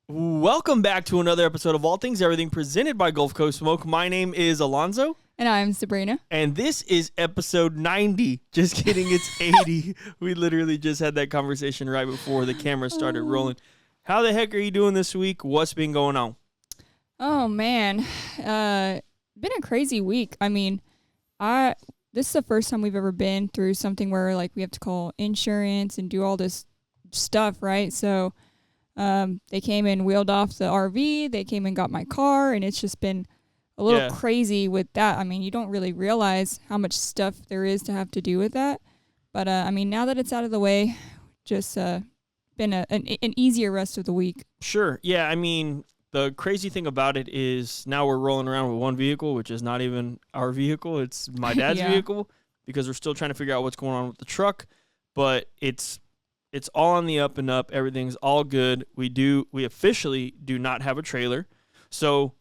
Welcome back to another episode of All Things Everything presented by Gulf Coast Smoke. My name is Alonzo. And I'm Sabrina. And this is episode 90. Just kidding, it's 80. We literally just had that conversation right before the camera started rolling. How the heck are you doing this week? What's been going on? Oh, man. Been a crazy week. I mean, this is the first time we've ever been through something where, like, we have to call insurance and do all this stuff, right? So they came and wheeled off the RV. They came and got my car, and it's just been a little crazy with that. I mean, you don't really realize how much stuff there is to have to do with that. But, I mean, now that it's out of the way, just been an easier rest of the week. Sure. Yeah, I mean, the crazy thing about it is now we're rolling around with one vehicle, which is not even our vehicle. It's my dad's vehicle because we're still trying to figure out what's going on with the truck. But it's all on the up and up. Everything's all good. We officially do not have a trailer. So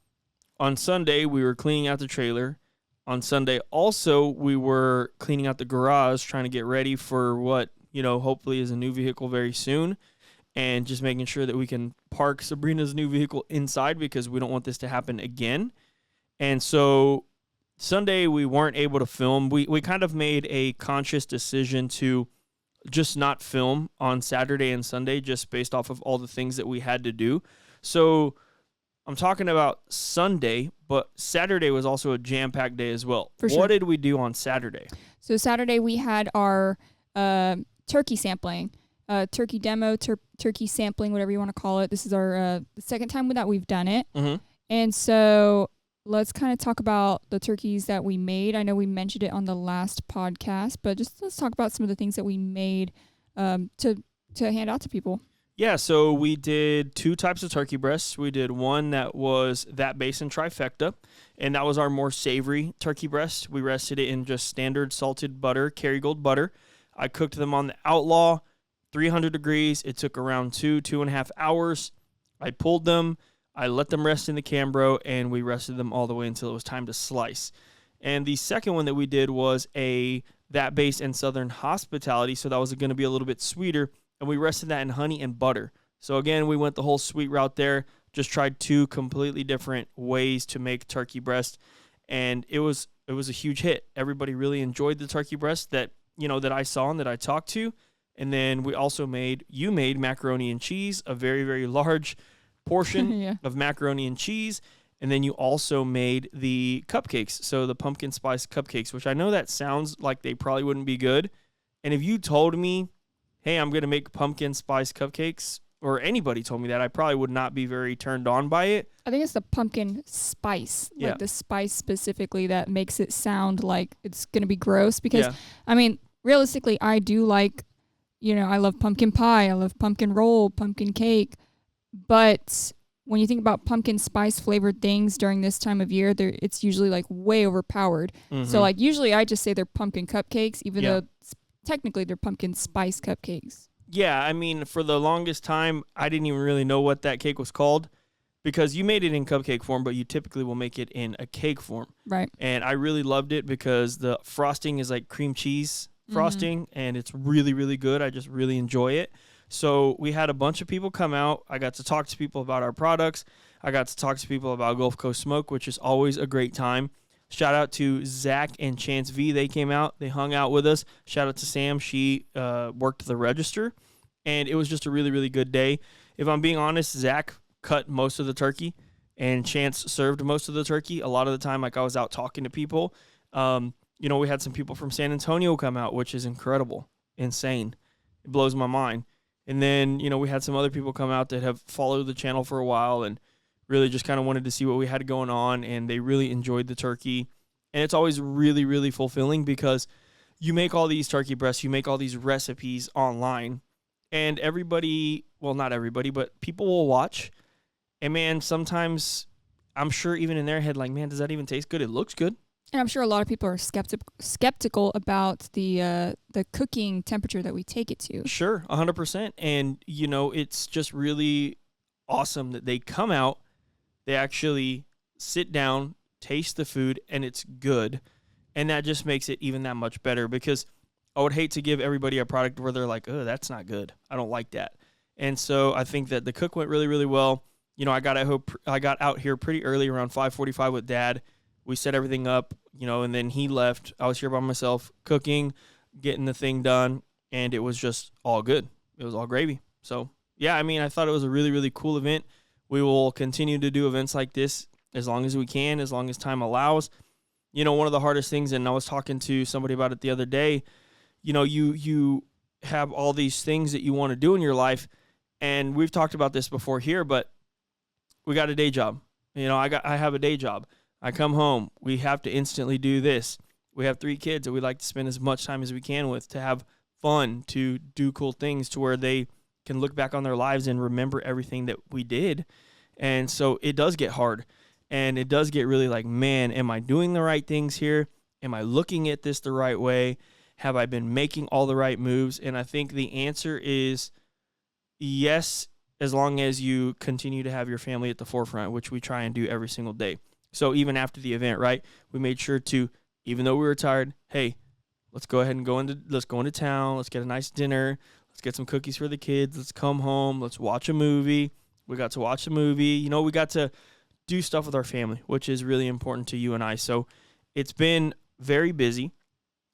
on Sunday, we were cleaning out the trailer. On Sunday, also, we were cleaning out the garage, trying to get ready for what, hopefully is a new vehicle very soon, and just making sure that we can park Sabrina's new vehicle inside because we don't want this to happen again. And so Sunday, we weren't able to film. We kind of made a conscious decision to just not film on Saturday and Sunday just based off of all the things that we had to do. So I'm talking about Sunday, but Saturday was also a jam-packed day as well. For sure. What did we do on Saturday? So Saturday we had our turkey sampling, turkey demo, turkey sampling, whatever you want to call it. This is our the second time that we've done it. Mm-hmm. And so let's kind of talk about the turkeys that we made. I know we mentioned it on the last podcast, but just let's talk about some of the things that we made to hand out to people. Yeah, so we did two types of turkey breasts. We did one that was that basin trifecta, and that was our more savory turkey breast. We rested it in just standard salted butter, Kerrygold butter. I cooked them on the Outlaw, 300 degrees. It took around 2.5 hours. I pulled them. I let them rest in the Cambro, and we rested them all the way until it was time to slice. And the second one that we did was that base and Southern Hospitality, so that was going to be a little bit sweeter, and we rested that in honey and butter. So again, we went the whole sweet route there, just tried two completely different ways to make turkey breast, and it was a huge hit. Everybody really enjoyed the turkey breast that I saw and that I talked to. And then we also made macaroni and cheese, a very, very large portion of macaroni and cheese. And then you also made the cupcakes, so the pumpkin spice cupcakes, which I know that sounds like they probably wouldn't be good. And if you told me, hey, I'm going to make pumpkin spice cupcakes, or anybody told me that, I probably would not be very turned on by it. I think it's the pumpkin spice, like the spice specifically, that makes it sound like it's going to be gross. Because, I mean, realistically, I do like, I love pumpkin pie, I love pumpkin roll, pumpkin cake. But when you think about pumpkin spice flavored things during this time of year, it's usually like way overpowered. Mm-hmm. So like usually I just say they're pumpkin cupcakes, even though technically they're pumpkin spice cupcakes. Yeah, I mean, for the longest time, I didn't even really know what that cake was called because you made it in cupcake form, but you typically will make it in a cake form. Right. And I really loved it because the frosting is like cream cheese frosting, and it's really, really good. I just really enjoy it. So we had a bunch of people come out. I got to talk to people about our products. I got to talk to people about Gulf Coast Smoke, which is always a great time. Shout out to Zach and Chance V. They came out. They hung out with us. Shout out to Sam. She worked the register, and it was just a really, really good day. If I'm being honest, Zach cut most of the turkey, and Chance served most of the turkey. A lot of the time, like I was out talking to people. We had some people from San Antonio come out, which is incredible, insane. It blows my mind. And then, we had some other people come out that have followed the channel for a while and really just kind of wanted to see what we had going on, and they really enjoyed the turkey. And it's always really, really fulfilling because you make all these turkey breasts, you make all these recipes online, and everybody, well, not everybody, but people will watch. And, man, sometimes I'm sure even in their head, like, man, does that even taste good? It looks good. And I'm sure a lot of people are skeptical about the cooking temperature that we take it to. Sure, 100%. And, it's just really awesome that they come out, they actually sit down, taste the food, and it's good. And that just makes it even that much better because I would hate to give everybody a product where they're like, oh, that's not good. I don't like that. And so I think that the cook went really, really well. I got out here pretty early, around 5:45 with Dad. We set everything up, and then he left. I was here by myself, cooking, getting the thing done, and it was just all good. It was all gravy. So, yeah, I mean, I thought it was a really, really cool event. We will continue to do events like this as long as we can, as long as time allows. One of the hardest things, and I was talking to somebody about it the other day, you have all these things that you want to do in your life, and we've talked about this before here, but we got a day job. I have a day job. I come home. We have to instantly do this. We have 3 kids that we like to spend as much time as we can with, to have fun, to do cool things, to where they can look back on their lives and remember everything that we did. And so it does get hard. And it does get really like, man, am I doing the right things here? Am I looking at this the right way? Have I been making all the right moves? And I think the answer is yes, as long as you continue to have your family at the forefront, which we try and do every single day. So even after the event, right, we made sure to, even though we were tired, hey, let's go ahead and go into town. Let's get a nice dinner. Let's get some cookies for the kids. Let's come home. Let's watch a movie. We got to watch a movie. We got to do stuff with our family, which is really important to you and I. So it's been very busy.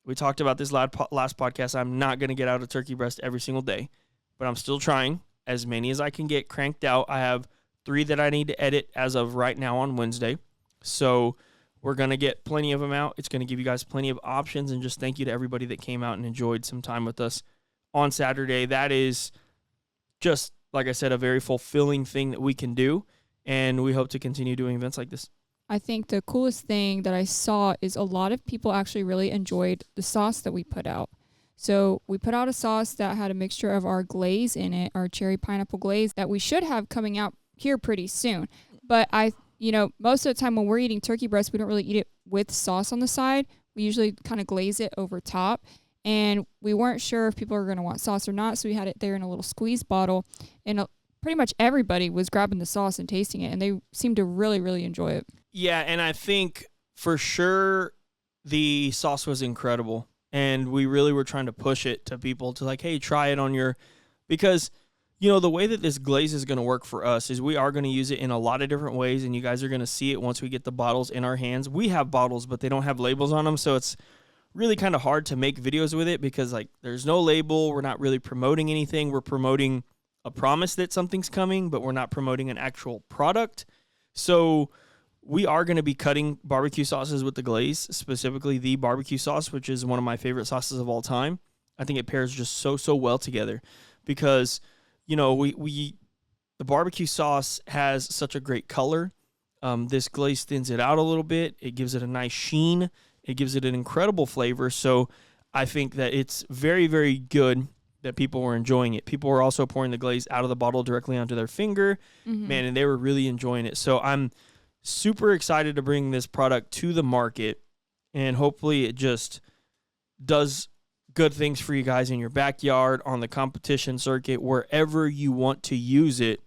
We talked about this last podcast. I'm not going to get out a turkey breast every single day, but I'm still trying as many as I can get cranked out. I have 3 that I need to edit as of right now on Wednesday. So we're going to get plenty of them out. It's going to give you guys plenty of options, and just thank you to everybody that came out and enjoyed some time with us on Saturday. That is just, like I said, a very fulfilling thing that we can do, and we hope to continue doing events like this. I think the coolest thing that I saw is a lot of people actually really enjoyed the sauce that we put out. So we put out a sauce that had a mixture of our glaze in it, our cherry pineapple glaze, that we should have coming out here pretty soon. But most of the time when we're eating turkey breast, we don't really eat it with sauce on the side. We usually kind of glaze it over top. And we weren't sure if people were going to want sauce or not, so we had it there in a little squeeze bottle. And pretty much everybody was grabbing the sauce and tasting it, and they seemed to really, really enjoy it. Yeah, and I think for sure the sauce was incredible. And we really were trying to push it to people to like, hey, try it on your, because, the way that this glaze is going to work for us is we are going to use it in a lot of different ways, and you guys are going to see it once we get the bottles in our hands. We have bottles, but they don't have labels on them, so it's really kind of hard to make videos with it because, like, there's no label. We're not really promoting anything. We're promoting a promise that something's coming, but we're not promoting an actual product. So we are going to be cutting barbecue sauces with the glaze, specifically the barbecue sauce, which is one of my favorite sauces of all time. I think it pairs just so well together because, the barbecue sauce has such a great color. This glaze thins it out a little bit. It gives it a nice sheen. It gives it an incredible flavor. So I think that it's very, very good that people were enjoying it. People were also pouring the glaze out of the bottle directly onto their finger. Mm-hmm. Man, and they were really enjoying it. So I'm super excited to bring this product to the market, and hopefully it just does good things for you guys in your backyard, on the competition circuit, wherever you want to use it.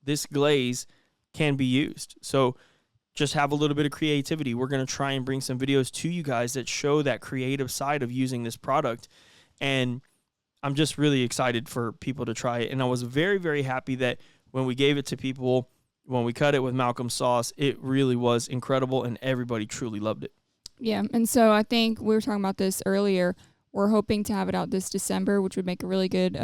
This glaze can be used. So just have a little bit of creativity. We're going to try and bring some videos to you guys that show that creative side of using this product. And I'm just really excited for people to try it. And I was very, very happy that when we gave it to people, when we cut it with Malcolm sauce, it really was incredible, and everybody truly loved it. Yeah, and so I think we were talking about this earlier. We're hoping to have it out this December, which would make a really good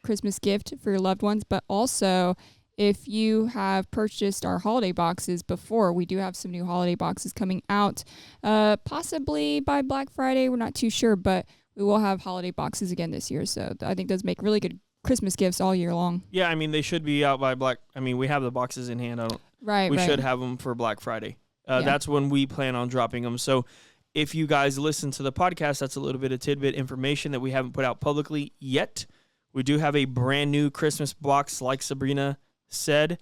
Christmas gift for your loved ones. But also, if you have purchased our holiday boxes before, we do have some new holiday boxes coming out, possibly by Black Friday. We're not too sure, but we will have holiday boxes again this year. So I think those make really good Christmas gifts all year long. Yeah, I mean, they should be out by we have the boxes in hand. We should have them for Black Friday. That's when we plan on dropping them. So if you guys listen to the podcast, that's a little bit of tidbit information that we haven't put out publicly yet. We do have a brand new Christmas box, like Sabrina said.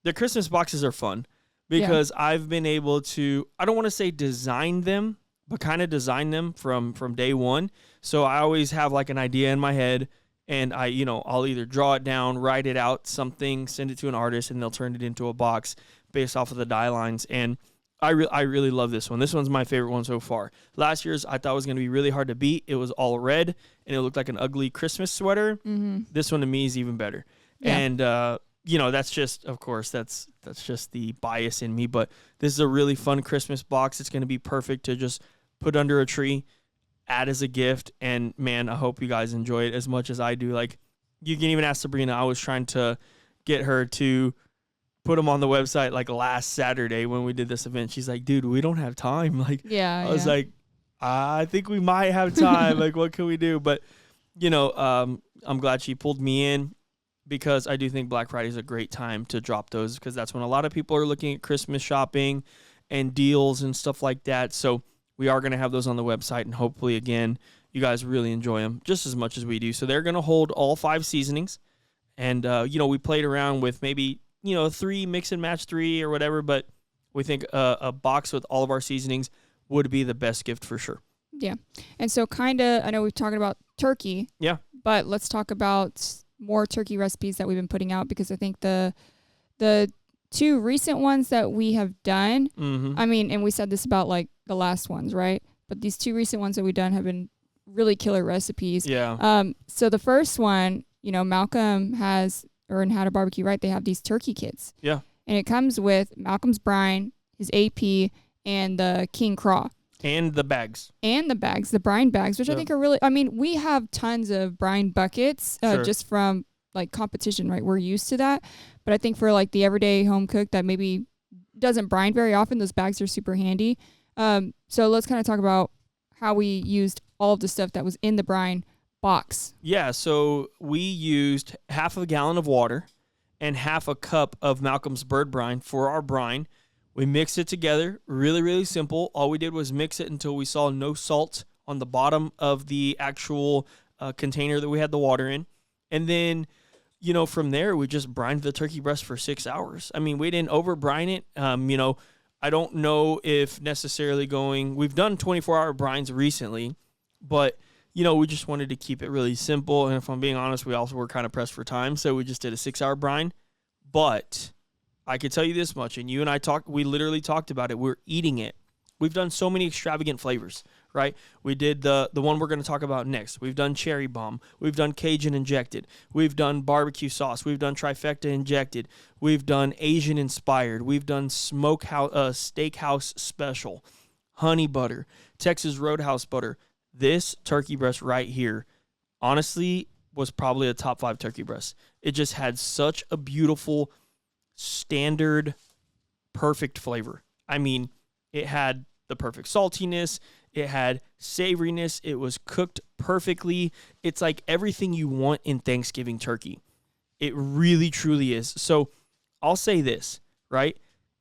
The Christmas boxes are fun because I've been able to, I don't want to say design them, but kind of design them from day one. So I always have like an idea in my head, and I'll either draw it down, write it out, something, send it to an artist, and they'll turn it into a box based off of the die lines. And I really love this one. This one's my favorite one so far. Last year's I thought was going to be really hard to beat. It was all red, and it looked like an ugly Christmas sweater. Mm-hmm. This one to me is even better. Yeah. And that's just, of course, that's just the bias in me. But this is a really fun Christmas box. It's going to be perfect to just put under a tree, add as a gift. And man, I hope you guys enjoy it as much as I do. Like, you can even ask Sabrina. I was trying to get her to put them on the website like last Saturday when we did this event. She's like, dude, we don't have time. Like, I was like, I think we might have time. Like, what can we do? But, I'm glad she pulled me in, because I do think Black Friday is a great time to drop those, because that's when a lot of people are looking at Christmas shopping and deals and stuff like that. So we are going to have those on the website, and hopefully, again, you guys really enjoy them just as much as we do. So they're going to hold all 5 seasonings. And, we played around with maybe, 3, mix and match 3 or whatever, but we think a box with all of our seasonings would be the best gift for sure. Yeah. And so I know we've talked about turkey. Yeah. But let's talk about more turkey recipes that we've been putting out, because I think the 2 recent ones that we have done, I mean, and we said this about like the last ones, right? But these 2 recent ones that we've done have been really killer recipes. Yeah. So the first one, Malcolm has, or in How to Barbecue, right? They have these turkey kits. Yeah. And it comes with Malcolm's brine, his AP, and the King Craw. And the bags. The brine bags, which I think are really, I mean, we have tons of brine buckets just from like competition, right? We're used to that. But I think for like the everyday home cook that maybe doesn't brine very often, those bags are super handy. So let's kind of talk about how we used all of the stuff that was in the brine box. Yeah, so we used half a gallon of water and half a cup of Malcolm's bird brine for our brine. We mixed it together, really, really simple. All we did was mix it until we saw no salt on the bottom of the actual container that we had the water in. And then, from there, we just brined the turkey breast for 6 hours. I mean, we didn't over brine it. I don't know if necessarily we've done 24-hour brines recently, but, we just wanted to keep it really simple. And if I'm being honest, we also were kind of pressed for time, so we just did a 6-hour brine. But I could tell you this much, and you and I we literally talked about it. We're eating it. We've done so many extravagant flavors, right? We did the one we're going to talk about next. We've done cherry bomb. We've done Cajun injected. We've done barbecue sauce. We've done trifecta injected. We've done Asian inspired. We've done steakhouse special, honey butter, Texas Roadhouse butter. This turkey breast right here, honestly, was probably a top 5 turkey breast. It just had such a beautiful, standard, perfect flavor. I mean, it had the perfect saltiness. It had savoriness. It was cooked perfectly. It's like everything you want in Thanksgiving turkey. It really, truly is. So I'll say this, right?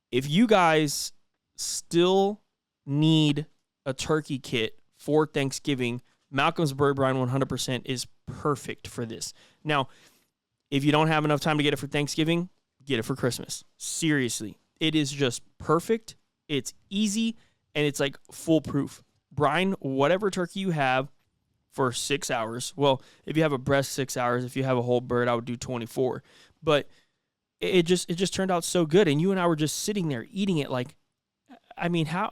If you guys still need a turkey kit for Thanksgiving, Malcolm's Bird Brine 100% is perfect for this. Now, if you don't have enough time to get it for Thanksgiving, get it for Christmas. Seriously. It is just perfect. It's easy, and it's like foolproof. Brine whatever turkey you have for 6 hours. Well, if you have a breast, 6 hours. If you have a whole bird, I would do 24. But it just turned out so good, and you and I were just sitting there eating it. Like, I mean, how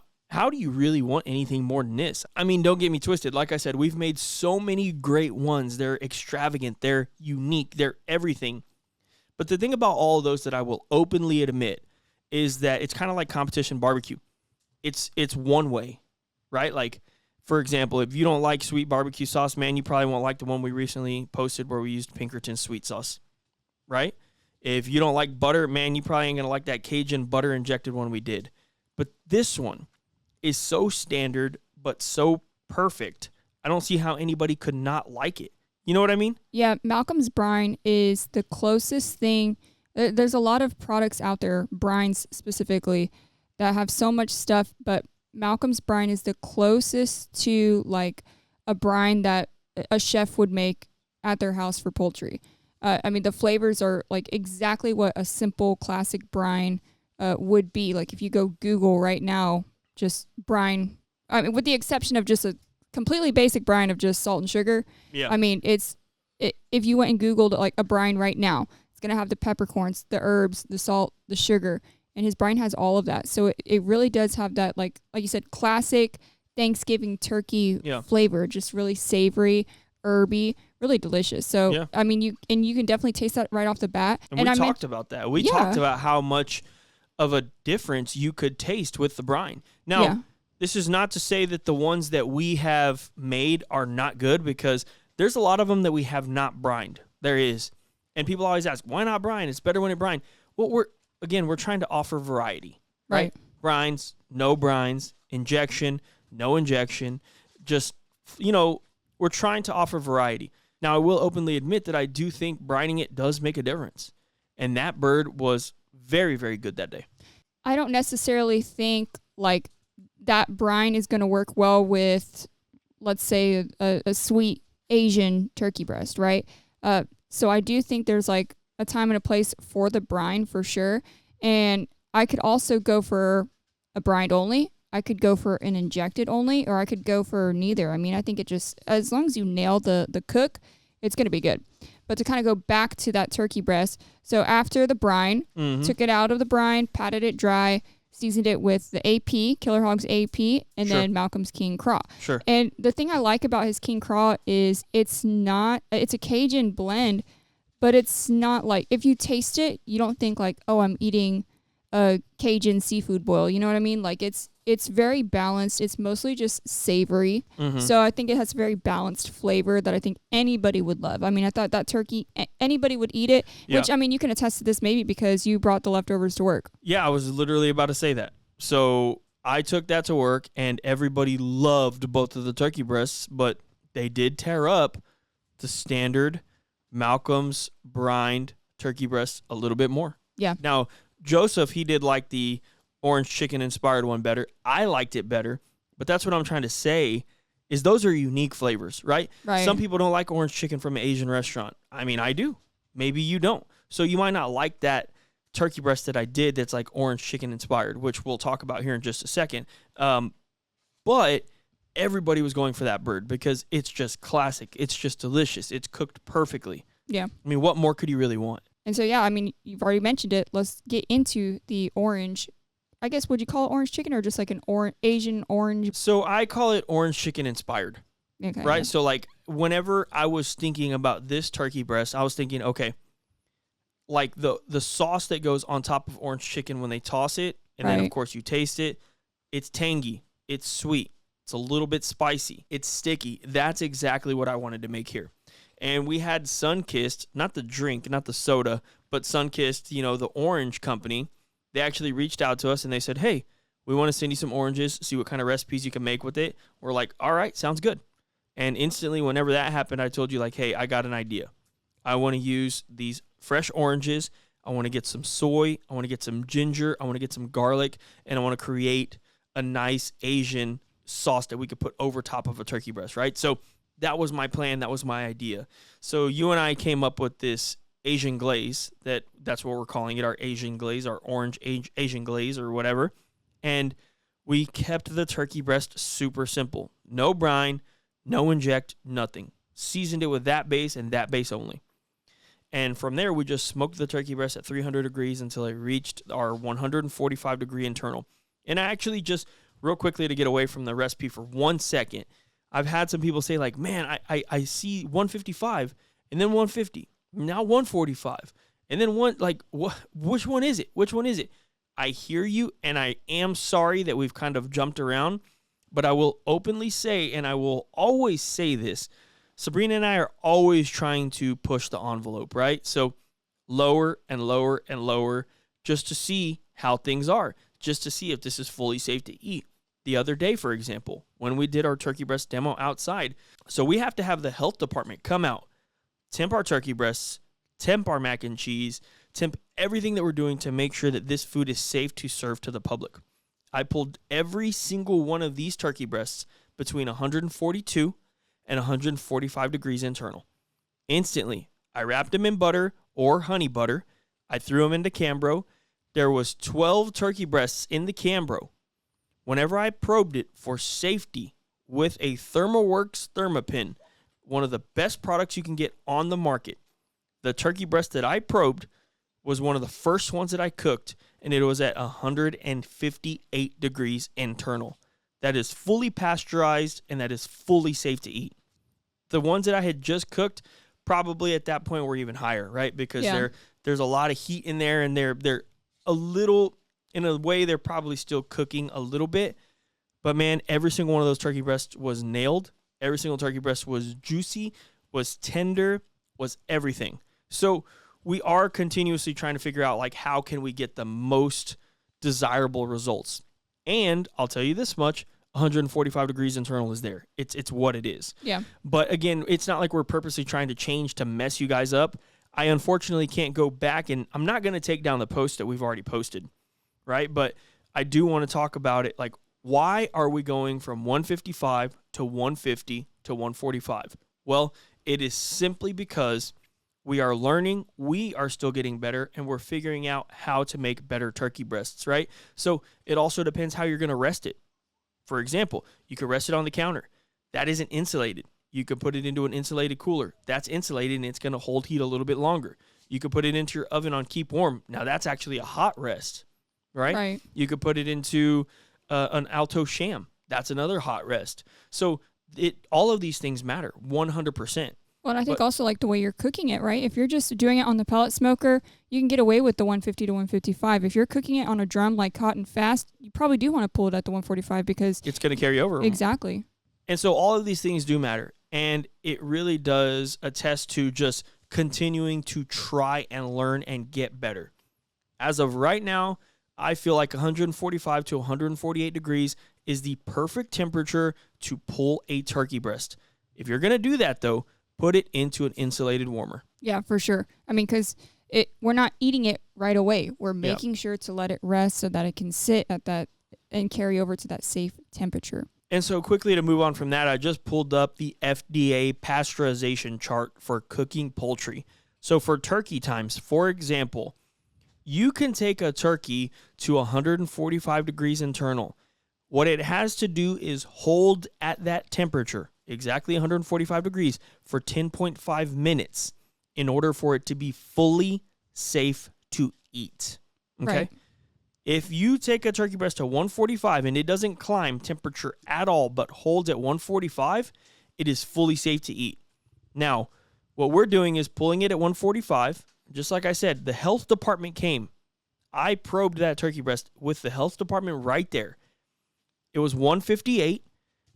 do you really want anything more than this? I mean, don't get me twisted. Like I said, we've made so many great ones. They're extravagant. They're unique. They're everything. But the thing about all of those that I will openly admit is that it's kind of like competition barbecue. It's one way, right? Like, for example, if you don't like sweet barbecue sauce, man, you probably won't like the one we recently posted where we used Pinkerton sweet sauce, right? If you don't like butter, man, you probably ain't going to like that Cajun butter injected one we did. But this one is so standard but so perfect. I don't see how anybody could not like it. You know what I mean? Yeah, Malcolm's brine is the closest thing. There's a lot of products out there, brines specifically, that have so much stuff, but Malcolm's brine is the closest to like a brine that a chef would make at their house for poultry. I mean, the flavors are like exactly what a simple classic brine would be. Like if you go Google right now, just brine, I mean, with the exception of just a completely basic brine of just salt and sugar. Yeah. I mean, if you went and Googled like a brine right now, it's going to have the peppercorns, the herbs, the salt, the sugar, and his brine has all of that. So it really does have that, like you said, classic Thanksgiving turkey flavor, just really savory, herby, really delicious. So, Yeah. I mean, you can definitely taste that right off the bat. And we talked about that. We talked about how much of a difference you could taste with the brine. Now, this is not to say that the ones that we have made are not good, because there's a lot of them that we have not brined. There is. And people always ask, why not brine? It's better when it brine. Well, we're trying to offer variety, right? Brines, no brines, injection, no injection. Just, we're trying to offer variety. Now, I will openly admit that I do think brining it does make a difference. And that bird was very, very good that day. I don't necessarily think like that brine is going to work well with, let's say, a sweet Asian turkey breast, right? So I do think there's like a time and a place for the brine for sure. And I could also go for a brined only. I could go for an injected only, or I could go for neither. I mean, I think it just, as long as you nail the cook, it's going to be good. But to kind of go back to that turkey breast, so after the brine, took it out of the brine, patted it dry, seasoned it with the AP, Killer Hog's AP, and then Malcolm's King Craw. Sure. And the thing I like about his King Craw is it's a Cajun blend, but it's not like, if you taste it, you don't think like, oh, I'm eating a Cajun seafood boil. You know what I mean? Like it's very balanced. It's mostly just savory. So I think it has very balanced flavor that I think anybody would love. I mean, I thought that turkey, anybody would eat it, which, I mean, you can attest to this maybe because you brought the leftovers to work. Yeah, I was literally about to say that. So I took that to work, and everybody loved both of the turkey breasts, but they did tear up the standard Malcolm's brined turkey breast a little bit more. Yeah. Now, Joseph, he did like the orange chicken inspired one better. I liked it better, but that's what I'm trying to say is those are unique flavors, right? Some people don't like orange chicken from an Asian restaurant. I mean, I do. Maybe you don't. So you might not like that turkey breast that I did that's like orange chicken inspired, which we'll talk about here in just a second. But everybody was going for that bird because it's just classic. It's just delicious. It's cooked perfectly. Yeah. I mean, what more could you really want? And so, yeah, I mean, you've already mentioned it. Let's get into the orange. I guess, would you call it orange chicken or just like an Asian orange? So I call it orange chicken inspired, right? Yeah. So like whenever I was thinking about this turkey breast, I was thinking, okay, like the sauce that goes on top of orange chicken when they toss it, and then of course you taste it, it's tangy, it's sweet, it's a little bit spicy, it's sticky. That's exactly what I wanted to make here. And we had Sunkissed, not the drink, not the soda, but Sunkissed, the orange company. They actually reached out to us and they said, hey, we want to send you some oranges, see what kind of recipes you can make with it. We're like, all right, sounds good. And instantly, whenever that happened, I told you, like, hey, I got an idea. I want to use these fresh oranges. I want to get some soy. I want to get some ginger. I want to get some garlic. And I want to create a nice Asian sauce that we could put over top of a turkey breast, right? So that was my plan. That was my idea. So you and I came up with this Asian glaze. That's what we're calling it, our Asian glaze, our orange Asian glaze or whatever. And we kept the turkey breast super simple. No brine, no inject, nothing. Seasoned it with that base and that base only. And from there, we just smoked the turkey breast at 300 degrees until it reached our 145 degree internal. And I actually just, real quickly to get away from the recipe for 1 second, I've had some people say like, man, I see 155 and then 150, now 145. And then which one is it? Which one is it? I hear you, and I am sorry that we've kind of jumped around, but I will openly say, and I will always say this, Sabrena and I are always trying to push the envelope, right? So lower and lower and lower just to see how things are, just to see if this is fully safe to eat. The other day, for example, when we did our turkey breast demo outside, so we have to have the health department come out, temp our turkey breasts, temp our mac and cheese, temp everything that we're doing to make sure that this food is safe to serve to the public. I pulled every single one of these turkey breasts between 142 and 145 degrees internal. Instantly, I wrapped them in butter or honey butter. I threw them into Cambro. There was 12 turkey breasts in the Cambro. Whenever I probed it for safety with a ThermoWorks Thermopin, one of the best products you can get on the market, the turkey breast that I probed was one of the first ones that I cooked, and it was at 158 degrees internal. That is fully pasteurized, and that is fully safe to eat. The ones that I had just cooked, probably at that point were even higher, right? Because there's a lot of heat in there, and they're a little, in a way, they're probably still cooking a little bit. But man, every single one of those turkey breasts was nailed. Every single turkey breast was juicy, was tender, was everything. So we are continuously trying to figure out, like, how can we get the most desirable results? And I'll tell you this much, 145 degrees internal is there. It's what it is. Yeah. But again, it's not like we're purposely trying to change to mess you guys up. I unfortunately can't go back, and I'm not going to take down the post that we've already posted, right? But I do want to talk about it, like, why are we going from 155 to 150 to 145? Well, it is simply because we are learning, we are still getting better, and we're figuring out how to make better turkey breasts, right? So it also depends how you're going to rest it. For example, you could rest it on the counter. That isn't insulated. You could put it into an insulated cooler. That's insulated, and it's going to hold heat a little bit longer. You could put it into your oven on keep warm. Now, that's actually a hot rest, right? Right. You could put it into an Alto Sham. That's another hot rest. So all of these things matter 100%. Well, and I think also like the way you're cooking it, right? If you're just doing it on the pellet smoker, you can get away with the 150 to 155. If you're cooking it on a drum like hot and fast, you probably do want to pull it at the 145 because it's going to carry over. Exactly. And so all of these things do matter. And it really does attest to just continuing to try and learn and get better. As of right now, I feel like 145 to 148 degrees is the perfect temperature to pull a turkey breast. If you're going to do that, though, put it into an insulated warmer. Yeah, for sure. I mean, because we're not eating it right away. We're making sure to let it rest so that it can sit at that and carry over to that safe temperature. And so quickly to move on from that, I just pulled up the FDA pasteurization chart for cooking poultry. So for turkey times, for example, you can take a turkey to 145 degrees internal. What it has to do is hold at that temperature, exactly 145 degrees, for 10.5 minutes in order for it to be fully safe to eat. Okay? Right. If you take a turkey breast to 145 and it doesn't climb temperature at all but holds at 145, it is fully safe to eat. Now, what we're doing is pulling it at 145. Just like I said, the health department came. I probed that turkey breast with the health department right there. It was 158.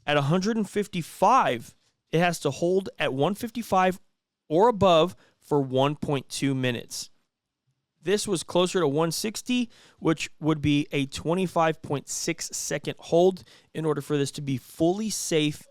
At 155, it has to hold at 155 or above for 1.2 minutes. This was closer to 160, which would be a 25.6 second hold in order for this to be fully safe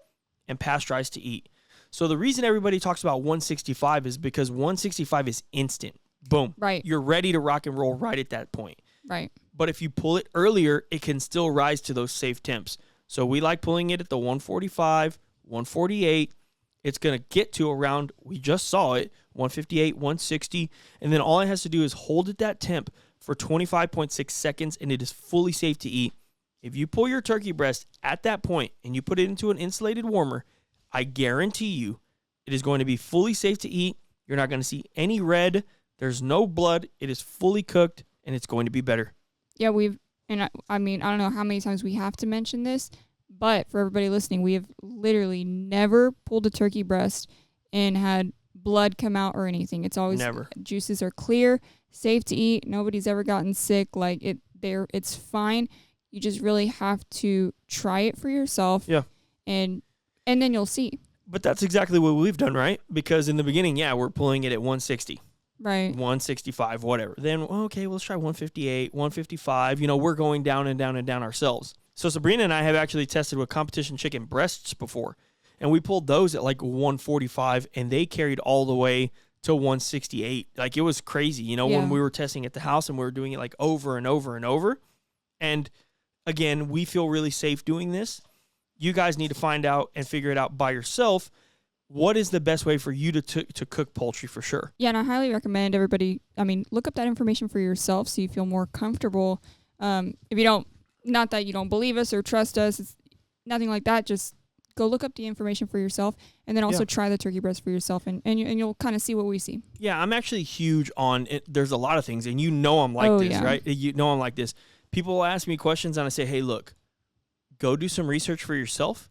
and pasteurized to eat. So the reason everybody talks about 165 is because 165 is instant. Boom. Right. You're ready to rock and roll right at that point. Right. But if you pull it earlier, it can still rise to those safe temps. So we like pulling it at the 145, 148. It's going to get to around, we just saw it, 158, 160. And then all it has to do is hold at that temp for 25.6 seconds, and it is fully safe to eat. If you pull your turkey breast at that point and you put it into an insulated warmer, I guarantee you it is going to be fully safe to eat. You're not going to see any red. There's no blood. It is fully cooked, and it's going to be better. Yeah, I mean, I don't know how many times we have to mention this, but for everybody listening, we have literally never pulled a turkey breast and had blood come out or anything. It's always never. Juices are clear, safe to eat. Nobody's ever gotten sick. Like it's fine. You just really have to try it for yourself. Yeah. And then you'll see. But that's exactly what we've done, right? Because in the beginning, we're pulling it at 160. Right. 165, whatever. Then, okay, let's try 158, 155. We're going down and down and down ourselves. So Sabrina and I have actually tested with competition chicken breasts before, and we pulled those at like 145, and they carried all the way to 168. Like, it was crazy, when we were testing at the house, and we were doing it like over and over and over. And again, we feel really safe doing this. You guys need to find out and figure it out by yourself. What is the best way for you to cook poultry for sure? Yeah, and I highly recommend everybody, look up that information for yourself so you feel more comfortable. If you don't, not that you don't believe us or trust us, it's nothing like that. Just go look up the information for yourself, and then also try the turkey breast for yourself, and you'll kind of see what we see. Yeah, I'm actually huge on it. There's a lot of things, and I'm like this, right? I'm like this. People will ask me questions, and I say, hey, look, go do some research for yourself.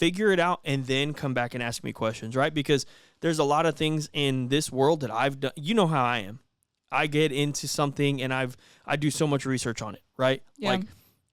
figure it out, and then come back and ask me questions, right? Because there's a lot of things in this world that I've done. You know how I am. I get into something and I do so much research on it, right? Yeah. Like,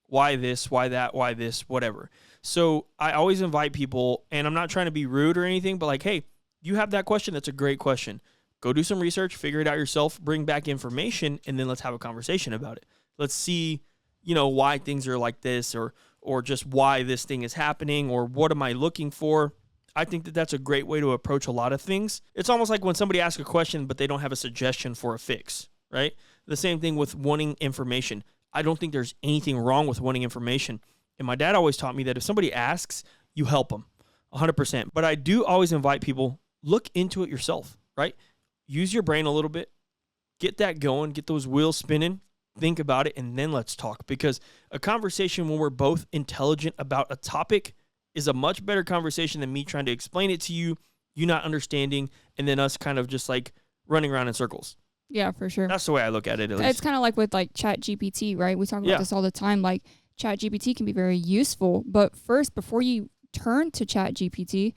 why this, why that, why this, whatever. So I always invite people, and I'm not trying to be rude or anything, but like, hey, you have that question. That's a great question. Go do some research, figure it out yourself, bring back information, and then let's have a conversation about it. Let's see, why things are like this, or just why this thing is happening, or what am I looking for? I think that that's a great way to approach a lot of things. It's almost like when somebody asks a question, but they don't have a suggestion for a fix, right? The same thing with wanting information. I don't think there's anything wrong with wanting information. And my dad always taught me that if somebody asks, you help them 100%. But I do always invite people, look into it yourself, right? Use your brain a little bit, get that going, get those wheels spinning, think about it, and then let's talk. Because a conversation when we're both intelligent about a topic is a much better conversation than me trying to explain it to you, you not understanding, and then us kind of just like running around in circles. Yeah, for sure. That's the way I look at it, at least. It's kind of like with like Chat GPT, right? We talk about this all the time. Like Chat GPT can be very useful, but first, before you turn to Chat GPT,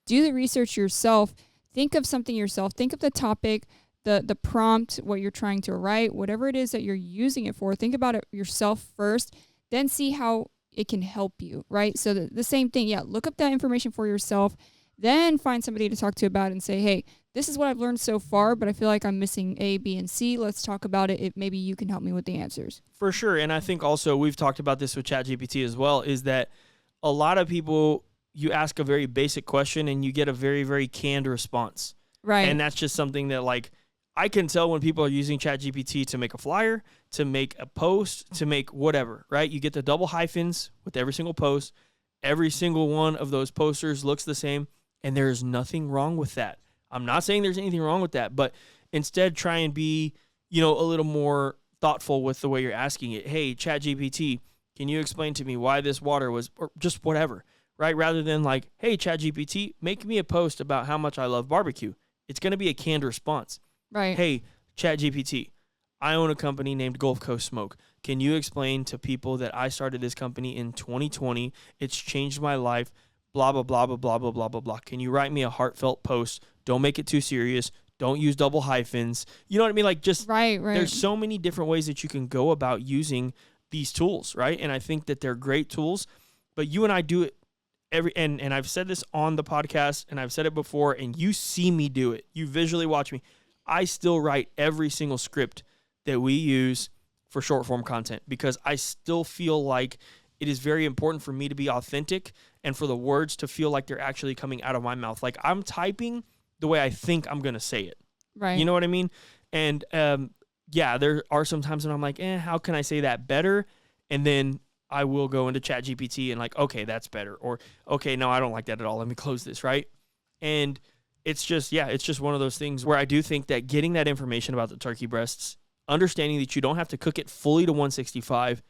do the research yourself. Think of something yourself. Think of the topic, the prompt, what you're trying to write, whatever it is that you're using it for. Think about it yourself first, then see how it can help you, right? So the same thing, look up that information for yourself, then find somebody to talk to about it and say, hey, this is what I've learned so far, but I feel like I'm missing A, B, and C. Let's talk about it. Maybe you can help me with the answers. For sure. And I think also we've talked about this with ChatGPT as well, is that a lot of people, you ask a very basic question and you get a very, very canned response. Right. And that's just something that like, I can tell when people are using ChatGPT to make a flyer, to make a post, to make whatever, right? You get the double hyphens with every single post. Every single one of those posters looks the same, and there is nothing wrong with that. I'm not saying there's anything wrong with that, but instead try and be, a little more thoughtful with the way you're asking it. Hey, ChatGPT, can you explain to me why this water was, or just whatever, right? Rather than like, hey, ChatGPT, make me a post about how much I love barbecue. It's going to be a canned response. Right. Hey, ChatGPT, I own a company named Gulf Coast Smoke. Can you explain to people that I started this company in 2020? It's changed my life, blah, blah, blah, blah, blah, blah, blah, blah, blah. Can you write me a heartfelt post? Don't make it too serious. Don't use double hyphens. You know what I mean? Like just right. There's so many different ways that you can go about using these tools, right? And I think that they're great tools, but you and I do it and I've said this on the podcast and I've said it before, and you see me do it. You visually watch me. I still write every single script that we use for short form content because I still feel like it is very important for me to be authentic and for the words to feel like they're actually coming out of my mouth. Like I'm typing the way I think I'm going to say it. Right. You know what I mean? And there are some times when I'm like, how can I say that better? And then I will go into ChatGPT and like, okay, that's better. Or, okay, no, I don't like that at all. Let me close this, right? And it's just one of those things where I do think that getting that information about the turkey breasts, understanding that you don't have to cook it fully to 165,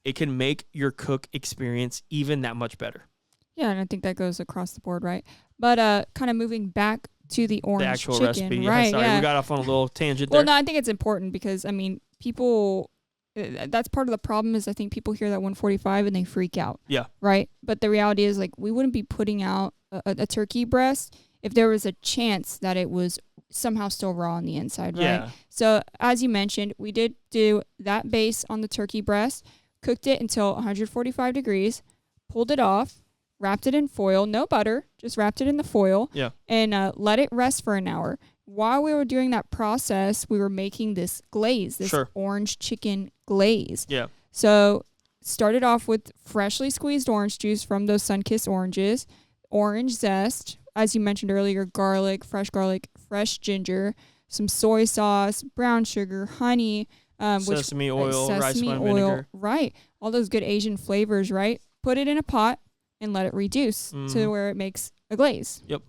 it can make your cook experience even that much better. Yeah, and I think that goes across the board, right? But kind of moving back to the orange the actual chicken, recipe. right? Sorry, we got off on a little tangent there. Well, no, I think it's important because, I mean, people, that's part of the problem is I think people hear that 145 and they freak out. Yeah. Right? But the reality is, like, we wouldn't be putting out a turkey breast if there was a chance that it was somehow still raw on the inside, right? Yeah. So, as you mentioned, we did do that base on the turkey breast, cooked it until 145 degrees, pulled it off, wrapped it in foil, no butter, just wrapped it in the foil, and let it rest for an hour. While we were doing that process, we were making this glaze, this orange chicken glaze. Yeah. So started off with freshly squeezed orange juice from those sun-kissed oranges, orange zest, as you mentioned earlier, garlic, fresh ginger, some soy sauce, brown sugar, honey, sesame oil, rice wine vinegar. Right. All those good Asian flavors, right? Put it in a pot and let it reduce to where it makes a glaze. Yep.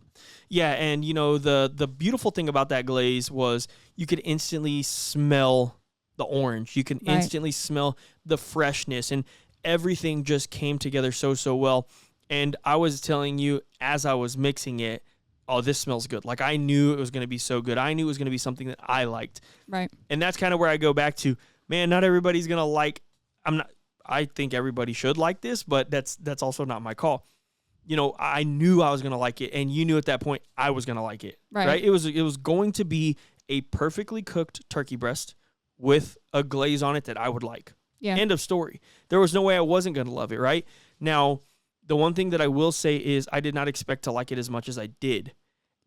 Yeah, and you know, the beautiful thing about that glaze was you could instantly smell the orange. You can instantly smell the freshness, and everything just came together so well. And I was telling you as I was mixing it, oh, this smells good. Like I knew it was going to be so good. I knew it was going to be something that I liked. Right. And that's kind of where I go back to, man, not everybody's going to like, I think everybody should like this, but that's also not my call. I knew I was going to like it, and you knew at that point I was going to like it. Right. It was going to be a perfectly cooked turkey breast with a glaze on it that I would like. Yeah. End of story. There was no way I wasn't going to love it, right? Now, the one thing that I will say is I did not expect to like it as much as I did.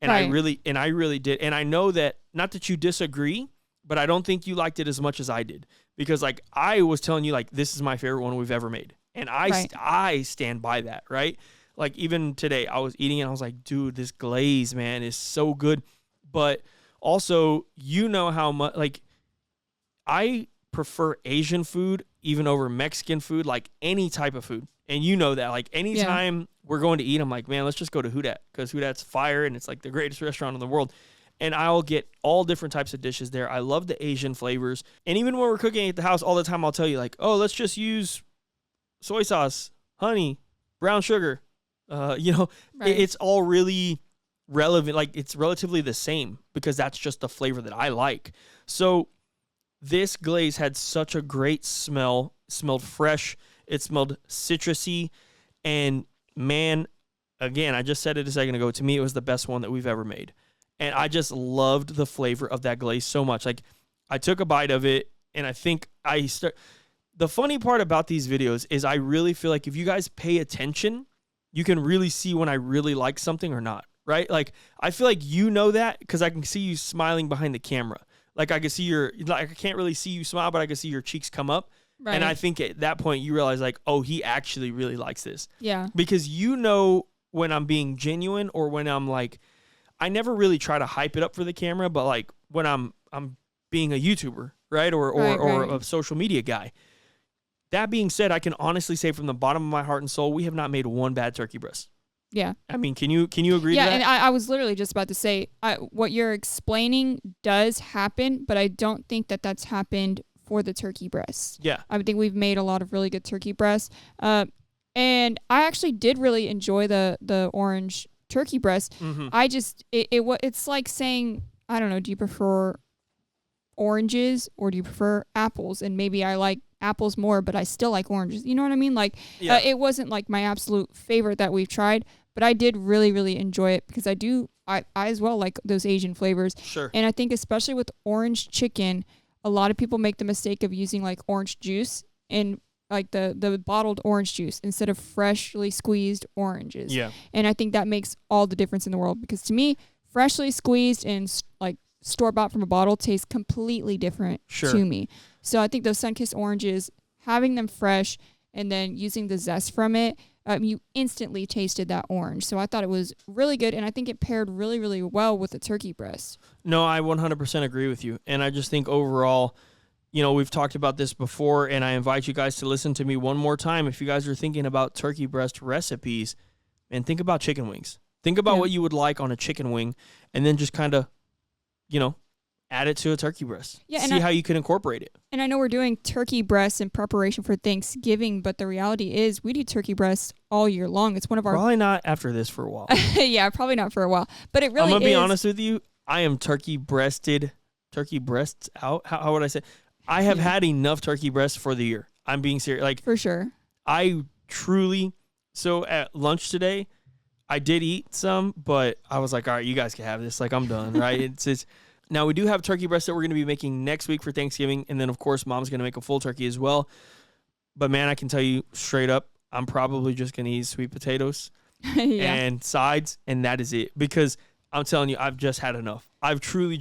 And I really did. And I know that, not that you disagree, but I don't think you liked it as much as I did. Because like I was telling you, like, this is my favorite one we've ever made. And I stand by that, right? Like even today I was eating it and I was like, dude, this glaze, man, is so good. But also, how much, like, I prefer Asian food even over Mexican food, like any type of food. And you know that, like anytime we're going to eat, I'm like, man, let's just go to Houdat, because Houdat's fire and it's like the greatest restaurant in the world. And I'll get all different types of dishes there. I love the Asian flavors. And even when we're cooking at the house all the time, I'll tell you like, oh, let's just use soy sauce, honey, brown sugar. It's all really relevant. Like it's relatively the same because that's just the flavor that I like. So this glaze had such a great smell. It smelled fresh. It smelled citrusy. And man, again, I just said it a second ago. To me, it was the best one that we've ever made. And I just loved the flavor of that glaze so much. Like I took a bite of it and I think the funny part about these videos is I really feel like if you guys pay attention, you can really see when I really like something or not, right? Like, I feel like you know that because I can see you smiling behind the camera. Like, I can see I can't really see you smile, but I can see your cheeks come up. Right. And I think at that point you realize, like, oh, he actually really likes this. Yeah. Because when I'm being genuine or when I'm like, I never really try to hype it up for the camera, but like when I'm being a YouTuber, right? Or a social media guy. That being said, I can honestly say from the bottom of my heart and soul, we have not made one bad turkey breast. Yeah. I mean, can you agree to that? Yeah, and I was literally just about to say, what you're explaining does happen, but I don't think that that's happened for the turkey breast. Yeah. I think we've made a lot of really good turkey breasts. And I actually did really enjoy the orange turkey breast. Mm-hmm. It's like saying, I don't know, do you prefer oranges or do you prefer apples? And maybe I like apples more, but I still like oranges. You know what I mean? Like, it wasn't like my absolute favorite that we've tried, but I did really, really enjoy it because I as well like those Asian flavors. Sure. And I think especially with orange chicken, a lot of people make the mistake of using like orange juice and like the bottled orange juice instead of freshly squeezed oranges. Yeah. And I think that makes all the difference in the world because to me, freshly squeezed and like store-bought from a bottle tastes completely different to me. So I think those Sunkist oranges, having them fresh and then using the zest from it, you instantly tasted that orange. So I thought it was really good, and I think it paired really, really well with the turkey breast. No, I 100% agree with you. And I just think overall, we've talked about this before, and I invite you guys to listen to me one more time. If you guys are thinking about turkey breast recipes, and think about chicken wings. Think about what you would like on a chicken wing, and then just kind of, add it to a turkey breast. Yeah, see how you can incorporate it. And I know we're doing turkey breasts in preparation for Thanksgiving, but the reality is we do turkey breasts all year long. It's one of our... Probably not after this for a while. Yeah, probably not for a while. But it really I'm going to be honest with you. I am turkey breasts out. How would I say? I have had enough turkey breasts for the year. I'm being serious. Like, for sure. I truly... So at lunch today, I did eat some, but I was like, all right, you guys can have this. Like, I'm done, right? It's now, we do have turkey breasts that we're going to be making next week for Thanksgiving, and then, of course, Mom's going to make a full turkey as well. But, man, I can tell you straight up, I'm probably just going to eat sweet potatoes and sides, and that is it. Because I'm telling you, I've just had enough. I've truly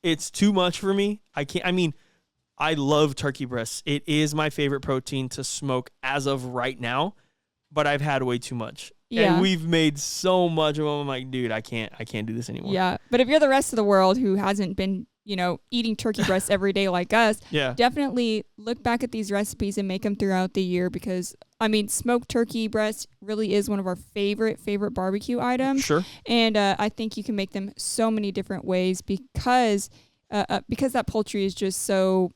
it's too much for me. I love turkey breasts. It is my favorite protein to smoke as of right now, but I've had way too much. Yeah. And we've made so much of them. I'm like, dude, I can't do this anymore. Yeah. But if you're the rest of the world who hasn't been, eating turkey breasts every day like us, definitely look back at these recipes and make them throughout the year because, smoked turkey breast really is one of our favorite barbecue items. Sure. And I think you can make them so many different ways because that poultry is just so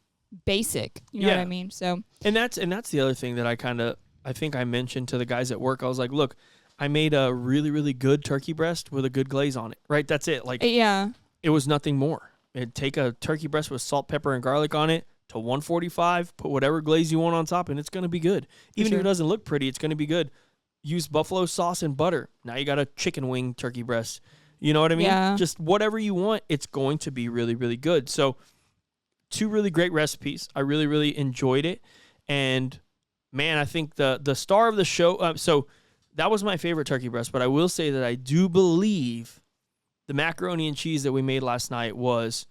basic. You know what I mean? So. And that's the other thing that I think I mentioned to the guys at work. I was like, look, I made a really, really good turkey breast with a good glaze on it, right? That's it. Like, it was nothing more. It'd take a turkey breast with salt, pepper, and garlic on it to 145, put whatever glaze you want on top, and it's going to be good. Even if it doesn't look pretty, it's going to be good. use buffalo sauce and butter. Now you got a chicken wing turkey breast. You know what I mean? Yeah. Just whatever you want, it's going to be really, really good. So 2 really great recipes. I really, really enjoyed it. And man, I think the star of the show, so that was my favorite turkey breast, but I will say that I do believe the macaroni and cheese that we made last night was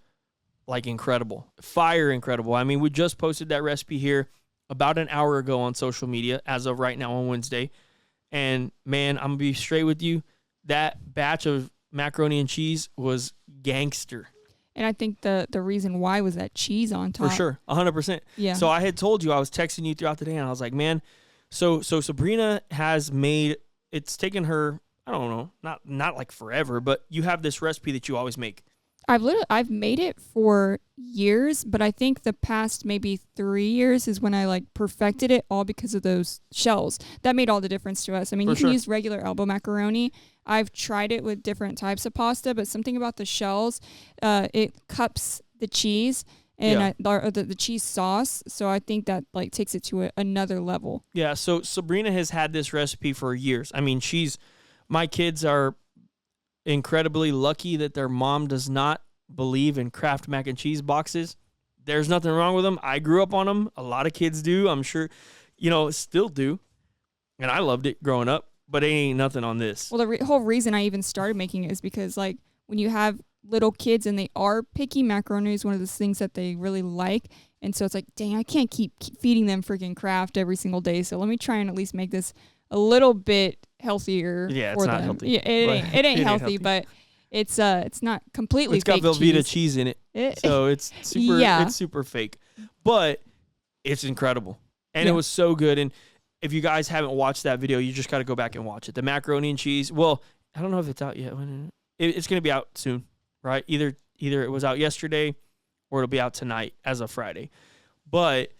like incredible. Fire incredible. I mean, we just posted that recipe here about an hour ago on social media as of right now on Wednesday. And man, I'm going to be straight with you. That batch of macaroni and cheese was gangster. And I think the reason why was that cheese on top. For sure, 100%. Yeah. So I had told you, I was texting you throughout the day, and I was like, man, so Sabrina has made, it's taken her, I don't know, not like forever, but you have this recipe that you always make. I've made it for years, but I think the past maybe 3 years is when I like perfected it, all because of those shells. That made all the difference to us. I mean, you can use regular elbow macaroni. I've tried it with different types of pasta, but something about the shells, it cups the cheese and the cheese sauce. So I think that like takes it to another level. Yeah. So Sabrina has had this recipe for years. I mean, my kids are incredibly lucky that their mom does not believe in Kraft mac and cheese boxes. There's nothing wrong with them. I grew up on them. A lot of kids do. I'm sure, still do. And I loved it growing up, but it ain't nothing on this. Well, the whole reason I even started making it is because like when you have little kids and they are picky, macaroni is one of those things that they really like. And so it's like, dang, I can't keep feeding them freaking Kraft every single day. So let me try and at least make this a little bit healthier. Yeah, for it's not them. healthy. Yeah, it ain't healthy, but it's not completely. It's got fake Velveeta cheese in it, so it's super. Yeah. It's super fake, but it's incredible, and Yeah. it was so good. And if you guys haven't watched that video, you just got to go back and watch it. The macaroni and cheese. Well, I don't know if it's out yet. It's going to be out soon, right? Either it was out yesterday, or it'll be out tonight as of Friday. But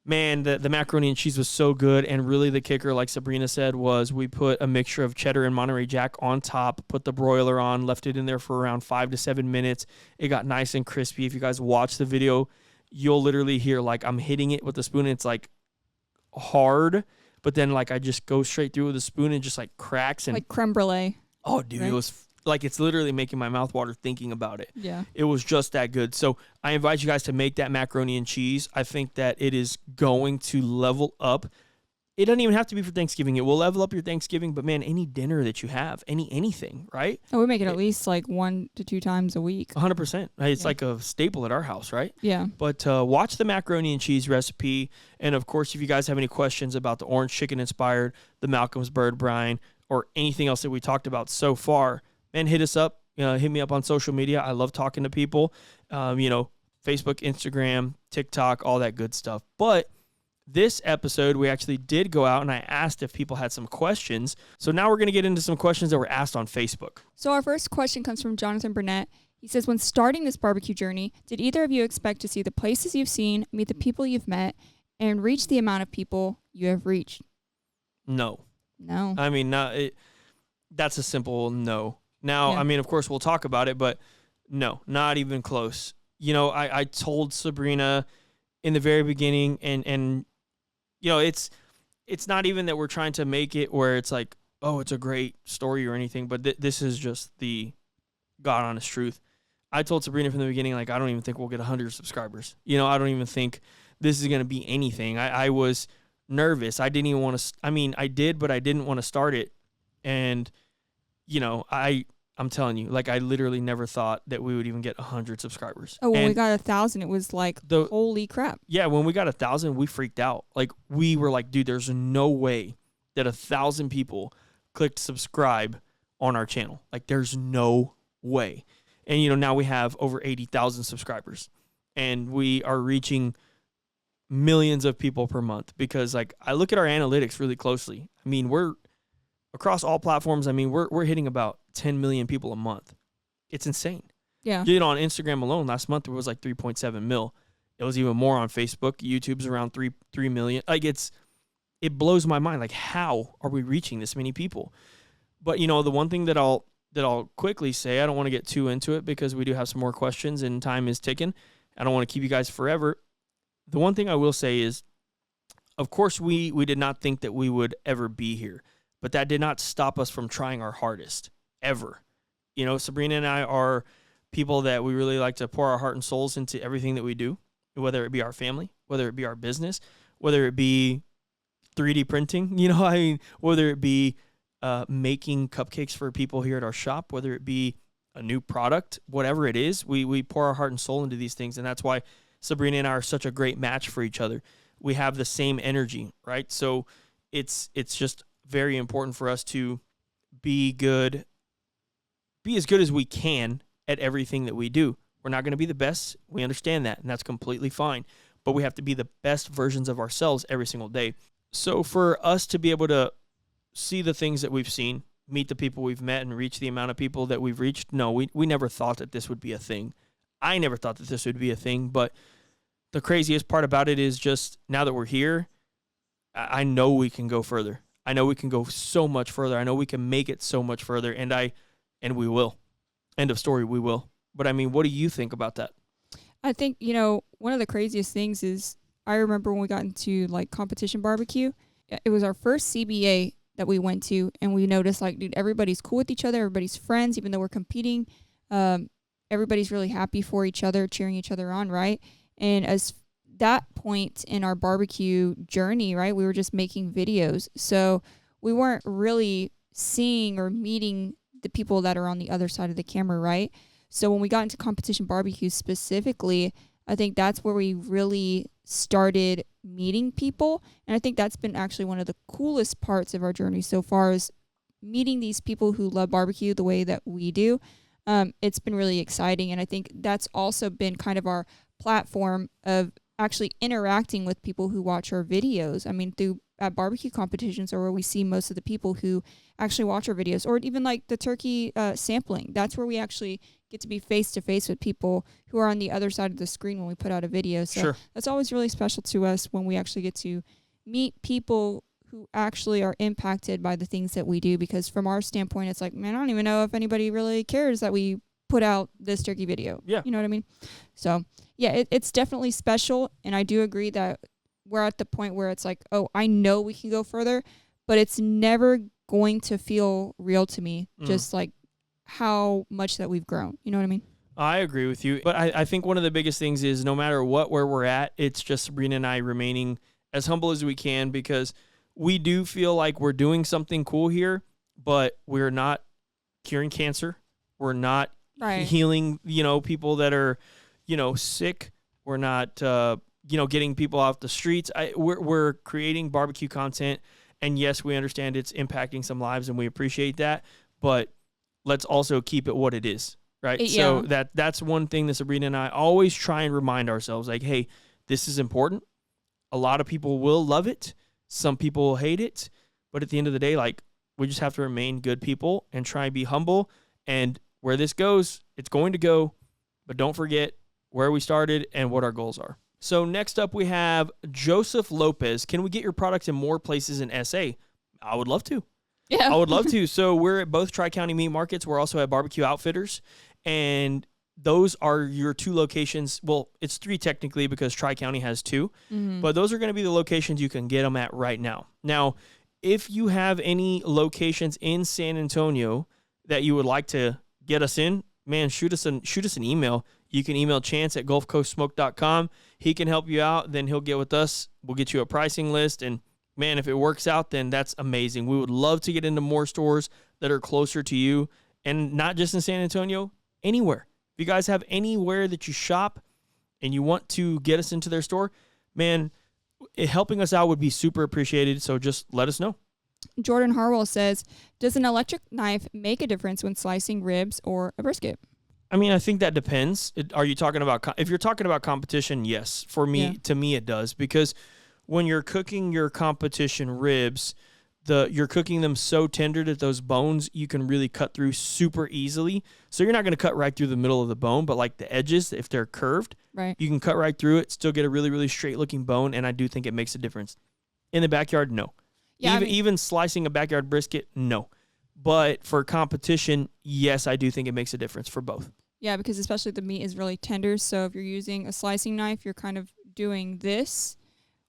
man, the macaroni and cheese was so good, and really the kicker, like Sabrina said, was we put a mixture of cheddar and Monterey Jack on top, put the broiler on, left it in there for around 5 to 7 minutes. It got nice and crispy. If you guys watch the video, you'll literally hear like I'm hitting it with a spoon. It's like hard, but then like I just go straight through with a spoon and just like cracks. And like creme brulee. Oh, dude, right? It was like it's literally making my mouth water thinking about it. Yeah. It was just that good. So I invite you guys to make that macaroni and cheese. I think that it is going to level up. It doesn't even have to be for Thanksgiving. It will level up your Thanksgiving, but man, any dinner that you have, anything, right? Oh, we make it at least like 1 to 2 times a week. 100%. It's like a staple at our house, right? Yeah. But watch the macaroni and cheese recipe. And of course, if you guys have any questions about the orange chicken inspired, the Malcolm's bird brine, or anything else that we talked about so far, man, hit us up. Hit me up on social media. I love talking to people. Facebook, Instagram, TikTok, all that good stuff. But this episode, we actually did go out and I asked if people had some questions. So now we're going to get into some questions that were asked on Facebook. So our first question comes from Jonathan Burnett. He says, when starting this barbecue journey, did either of you expect to see the places you've seen, meet the people you've met, and reach the amount of people you have reached? No. I mean, that's a simple no. Now, yeah. I mean, of course, we'll talk about it, but no, not even close. I told Sabrina in the very beginning, and it's not even that we're trying to make it where it's like, oh, it's a great story or anything, but this is just the God honest truth. I told Sabrina from the beginning, like, I don't even think we'll get 100 subscribers. I don't even think this is going to be anything. I was nervous. I didn't even want to, I did, but I didn't want to start it. And, I'm telling you, like, I literally never thought that we would even get 100 subscribers. Oh, when we got 1,000, it was like, holy crap. Yeah, when we got 1,000, we freaked out. Like, we were like, dude, there's no way that 1,000 people clicked subscribe on our channel. Like, there's no way. And, now we have over 80,000 subscribers. And we are reaching millions of people per month because, like, I look at our analytics really closely. I mean, we're across all platforms. I mean, we're hitting about 10 million people a month. It's insane. Yeah. On Instagram alone, last month it was like 3.7 mil. It was even more on Facebook. YouTube's around 3 million. Like, it blows my mind. Like, how are we reaching this many people? But the one thing that I'll quickly say, I don't want to get too into it because we do have some more questions and time is ticking. I don't want to keep you guys forever. The one thing I will say is, of course, we did not think that we would ever be here. but that did not stop us from trying our hardest ever. You know, Sabrena and I are people that we really like to pour our heart and souls into everything that we do, whether it be our family, whether it be our business, whether it be 3D printing, you know, I mean, whether it be making cupcakes for people here at our shop, whether it be a new product, whatever it is, we pour our heart and soul into these things. And that's why Sabrena and I are such a great match for each other. We have the same energy, right? So it's just very important for us to be as good as we can at everything that we do. We're not going to be the best. We understand that, and that's completely fine. But we have to be the best versions of ourselves every single day. So for us to be able to see the things that we've seen, meet the people we've met, and reach the amount of people that we've reached, no, we never thought that this would be a thing. I never thought that this would be a thing, but the craziest part about it is just now that we're here, I know we can go further. I know we can go so much further. I know we can make it so much further, and we will. End of story, we will. But I mean, what do you think about that? I think, one of the craziest things is I remember when we got into like competition barbecue, it was our first CBA that we went to, and we noticed like, dude, everybody's cool with each other. Everybody's friends, even though we're competing. Everybody's really happy for each other, cheering each other on, right? And as that point in our barbecue journey, right, we were just making videos. So we weren't really seeing or meeting the people that are on the other side of the camera, right? So when we got into competition barbecue specifically, I think that's where we really started meeting people. And I think that's been actually one of the coolest parts of our journey so far, is meeting these people who love barbecue the way that we do. It's been really exciting. And I think that's also been kind of our platform of actually interacting with people who watch our videos. I mean, at barbecue competitions are where we see most of the people who actually watch our videos, or even like the turkey sampling. That's where we actually get to be face to face with people who are on the other side of the screen when we put out a video. So Sure. That's always really special to us when we actually get to meet people who actually are impacted by the things that we do, because from our standpoint, it's like, man, I don't even know if anybody really cares that we put out this turkey video. Yeah. You know what I mean? So yeah, it's definitely special. And I do agree that we're at the point where it's like, oh, I know we can go further, but it's never going to feel real to me, just like how much that we've grown. You know what I mean? I agree with you. But I think one of the biggest things is no matter where we're at, it's just Sabrena and I remaining as humble as we can, because we do feel like we're doing something cool here, but we're not curing cancer. We're not healing, people that are, sick. We're not, getting people off the streets. We're creating barbecue content. And yes, we understand it's impacting some lives, and we appreciate that. But let's also keep it what it is, right? Yeah. So that's one thing that Sabrena and I always try and remind ourselves, like, hey, this is important. A lot of people will love it. Some people will hate it. But at the end of the day, like, we just have to remain good people and try and be humble. And where this goes, it's going to go. But don't forget where we started and what our goals are. So next up, we have Joseph Lopez. Can we get your products in more places in SA? I would love to. Yeah. I would love to. So we're at both Tri-County Meat Markets. We're also at Barbecue Outfitters. And those are your two locations. Well, it's three technically, because Tri-County has two. Mm-hmm. But those are going to be the locations you can get them at right now. Now, if you have any locations in San Antonio that you would like to get us in, man, shoot us an email. You can email Chance at GulfCoastSmoke.com. He can help you out. Then he'll get with us. We'll get you a pricing list. And, man, if it works out, then that's amazing. We would love to get into more stores that are closer to you, and not just in San Antonio, anywhere. If you guys have anywhere that you shop and you want to get us into their store, man, helping us out would be super appreciated. So just let us know. Jordan Harwell says, does an electric knife make a difference when slicing ribs or a brisket? I mean, I think that depends. Are you talking about, if you're talking about competition, yes. For me, to me, it does. Because when you're cooking your competition ribs, you're cooking them so tender that those bones you can really cut through super easily. So you're not going to cut right through the middle of the bone, but like the edges, if they're curved, right, you can cut right through it, still get a really, really straight looking bone. And I do think it makes a difference. In the backyard, no. Yeah, even slicing a backyard brisket, no. But for competition, yes, I do think it makes a difference for both. Yeah, because especially the meat is really tender. So if you're using a slicing knife, you're kind of doing this,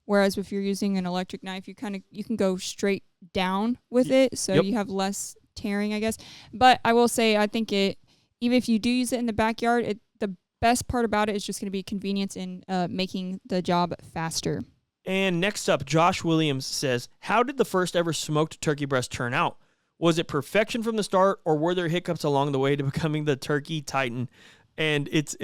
Whereas if you're using an electric knife, you can go straight down with it, so Yep. you have less tearing, I guess. But I will say, I think even if you do use it in the backyard, the best part about it is just going to be convenience in making the job faster. And next up, Josh Williams says, how did the first ever smoked turkey breast turn out? Was it perfection from the start, or were there hiccups along the way to becoming the turkey titan? And it's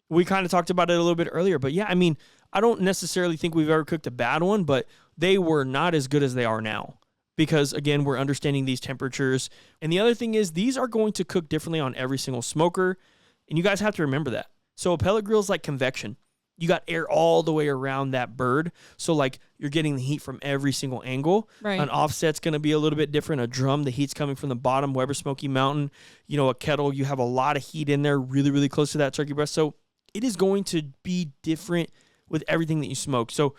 we kind of talked about it a little bit earlier, but yeah, I mean, I don't necessarily think we've ever cooked a bad one, but they were not as good as they are now because, again, we're understanding these temperatures. And the other thing is these are going to cook differently on every single smoker, and you guys have to remember that. So a pellet grill is like convection. You got air all the way around that bird, so like you're getting the heat from every single angle. Right. An offset's going to be a little bit different. A drum, the heat's coming from the bottom. Weber Smoky Mountain, a kettle, you have a lot of heat in there, really, really close to that turkey breast. So it is going to be different with everything that you smoke. So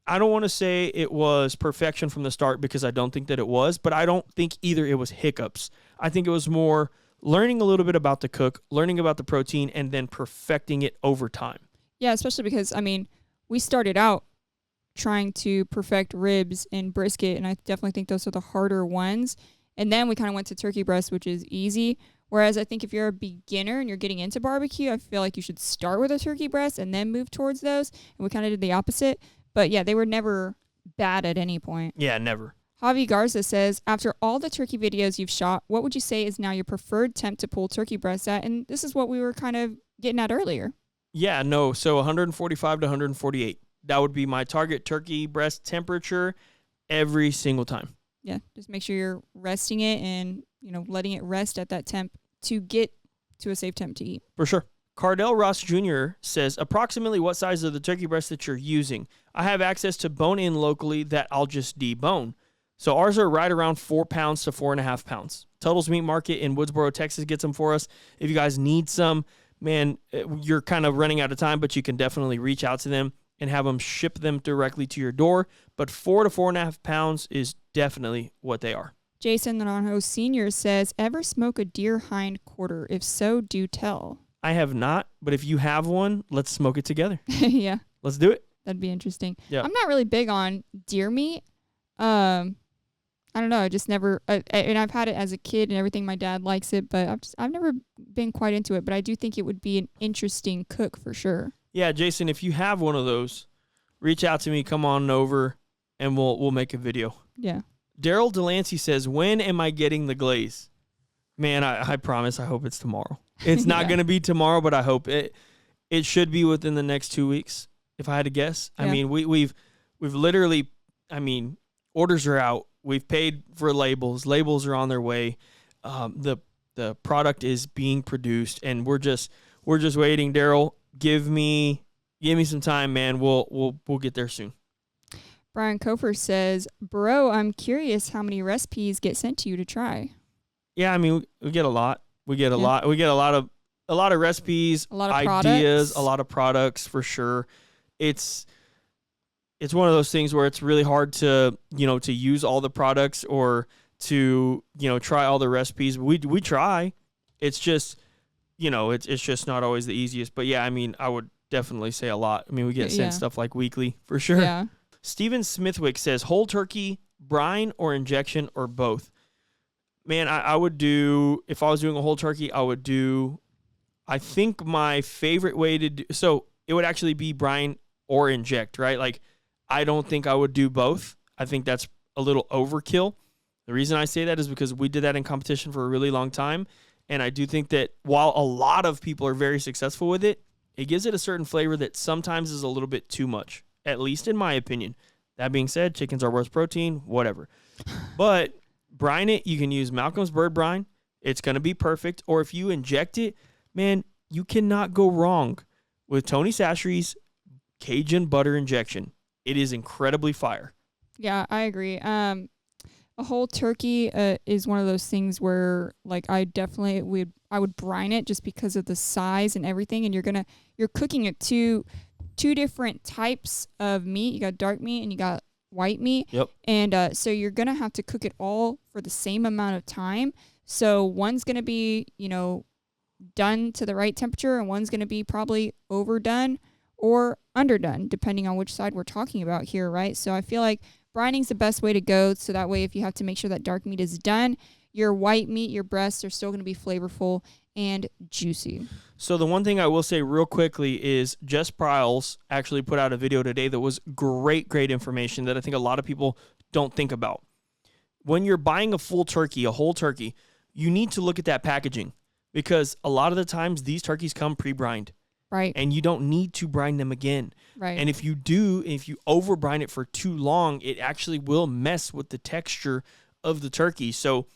I don't want to say it was perfection from the start because I don't think that it was, but I don't think either it was hiccups. I think it was more learning a little bit about the cook, learning about the protein, and then perfecting it over time. Yeah, especially because, I mean, we started out trying to perfect ribs and brisket, and I definitely think those are the harder ones. And then we kind of went to turkey breast, which is easy. Whereas I think if you're a beginner and you're getting into barbecue, I feel like you should start with a turkey breast and then move towards those. And we kind of did the opposite. But yeah, they were never bad at any point. Yeah, never. Javi Garza says, after all the turkey videos you've shot, what would you say is now your preferred temp to pull turkey breasts at? And this is what we were kind of getting at earlier. Yeah, no. So 145 to 148. That would be my target turkey breast temperature every single time. Yeah, just make sure you're resting it and, letting it rest at that temp to get to a safe temp to eat. For sure. Cardell Ross Jr. says, approximately what size of the turkey breast that you're using? I have access to bone-in locally that I'll just debone. So ours are right around 4 pounds to 4.5 pounds. Tuttle's Meat Market in Woodsboro, Texas gets them for us. If you guys need some, man, you're kind of running out of time, but you can definitely reach out to them and have them ship them directly to your door. But 4 to 4.5 pounds is definitely what they are. Jason Naranjo Sr. says, ever smoke a deer hind quarter? If so, do tell. I have not, but if you have one, let's smoke it together. Yeah. Let's do it. That'd be interesting. Yeah. I'm not really big on deer meat. I don't know. I just never, and I've had it as a kid and everything. My dad likes it, but I've never been quite into it. But I do think it would be an interesting cook for sure. Yeah, Jason, if you have one of those, reach out to me. Come on over, and we'll make a video. Yeah. Daryl Delancey says, when am I getting the glaze? Man, I promise. I hope it's tomorrow. It's not going to be tomorrow, but I hope it should be within the next 2 weeks, if I had to guess. Yeah. I mean, we've literally, orders are out. We've paid for labels. Labels are on their way. The product is being produced, and we're just waiting. Daryl, give me some time, man. We'll get there soon. Brian Kofer says, bro, I'm curious how many recipes get sent to you to try. Yeah, we get a lot. We get a lot. We get a lot of recipes, a lot of ideas, products. A lot of products for sure. It's one of those things where it's really hard to use all the products or to try all the recipes. We try. It's just it's just not always the easiest. But yeah, I would definitely say a lot. We get sent stuff like weekly for sure. Yeah. Steven Smithwick says whole turkey, brine, or injection, or both. Man, I would do, if I was doing a whole turkey, I think my favorite way to do, so it would actually be brine or inject, right? Like, I don't think I would do both. I think that's a little overkill. The reason I say that is because we did that in competition for a really long time. And I do think that while a lot of people are very successful with it, it gives it a certain flavor that sometimes is a little bit too much, at least in my opinion. That being said, chickens are worth protein, whatever. But brine it, you can use Malcolm's Bird Brine. It's going to be perfect. Or if you inject it, man, you cannot go wrong with Tony Chachere's Cajun butter injection. It is incredibly fire. Yeah, I agree. A whole turkey is one of those things where, like, I would brine it just because of the size and everything. And you're cooking it two different types of meat. You got dark meat and you got white meat. Yep. And so you're gonna have to cook it all for the same amount of time. So one's gonna be done to the right temperature, and one's gonna be probably overdone. or underdone, depending on which side we're talking about here, right? So I feel like brining's the best way to go. So that way, if you have to make sure that dark meat is done, your white meat, your breasts are still going to be flavorful and juicy. So the one thing I will say real quickly is Jess Pryles actually put out a video today that was great information that I think a lot of people don't think about. When you're buying a full turkey, a whole turkey, you need to look at that packaging because a lot of the times these turkeys come pre-brined. Right. And you don't need to brine them again. Right. And if you do, if you over brine it for too long, it actually will mess with the texture of the turkey. So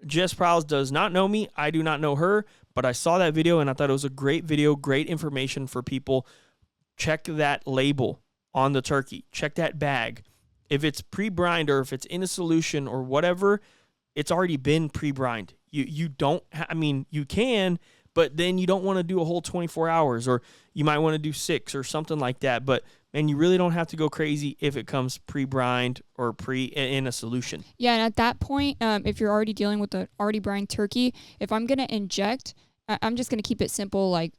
Jess Prowse does not know me. I do not know her, but I saw that video and I thought it was a great video, great information for people. Check that label on the turkey. Check that bag. If it's pre-brined or if it's in a solution or whatever, it's already been pre-brined. You don't, I mean, you can, but then you don't want to do a whole 24 hours or you might want to do 6 or something like that. But man, you really don't have to go crazy if it comes pre-brined or in a solution. Yeah, and at that point, if you're already dealing with an already brined turkey, if I'm going to inject, I'm just going to keep it simple. Like,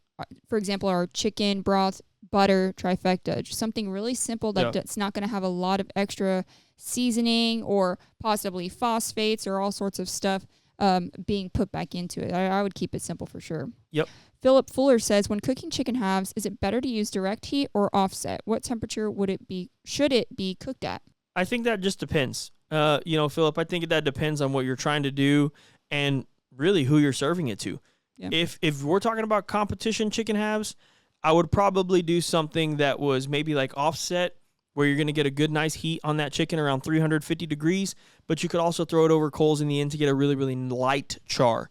for example, our chicken broth, butter, trifecta, just something really simple that's not going to have a lot of extra seasoning or possibly phosphates or all sorts of stuff being put back into it. I would keep it simple for sure. Yep. Philip Fuller says, when cooking chicken halves, is it better to use direct heat or offset? What temperature should it be cooked at? I think that just depends. Philip, I think that depends on what you're trying to do and really who you're serving it to. Yeah. If we're talking about competition chicken halves, I would probably do something that was maybe like offset, where you're going to get a good, nice heat on that chicken around 350 degrees, but you could also throw it over coals in the end to get a really, really light char.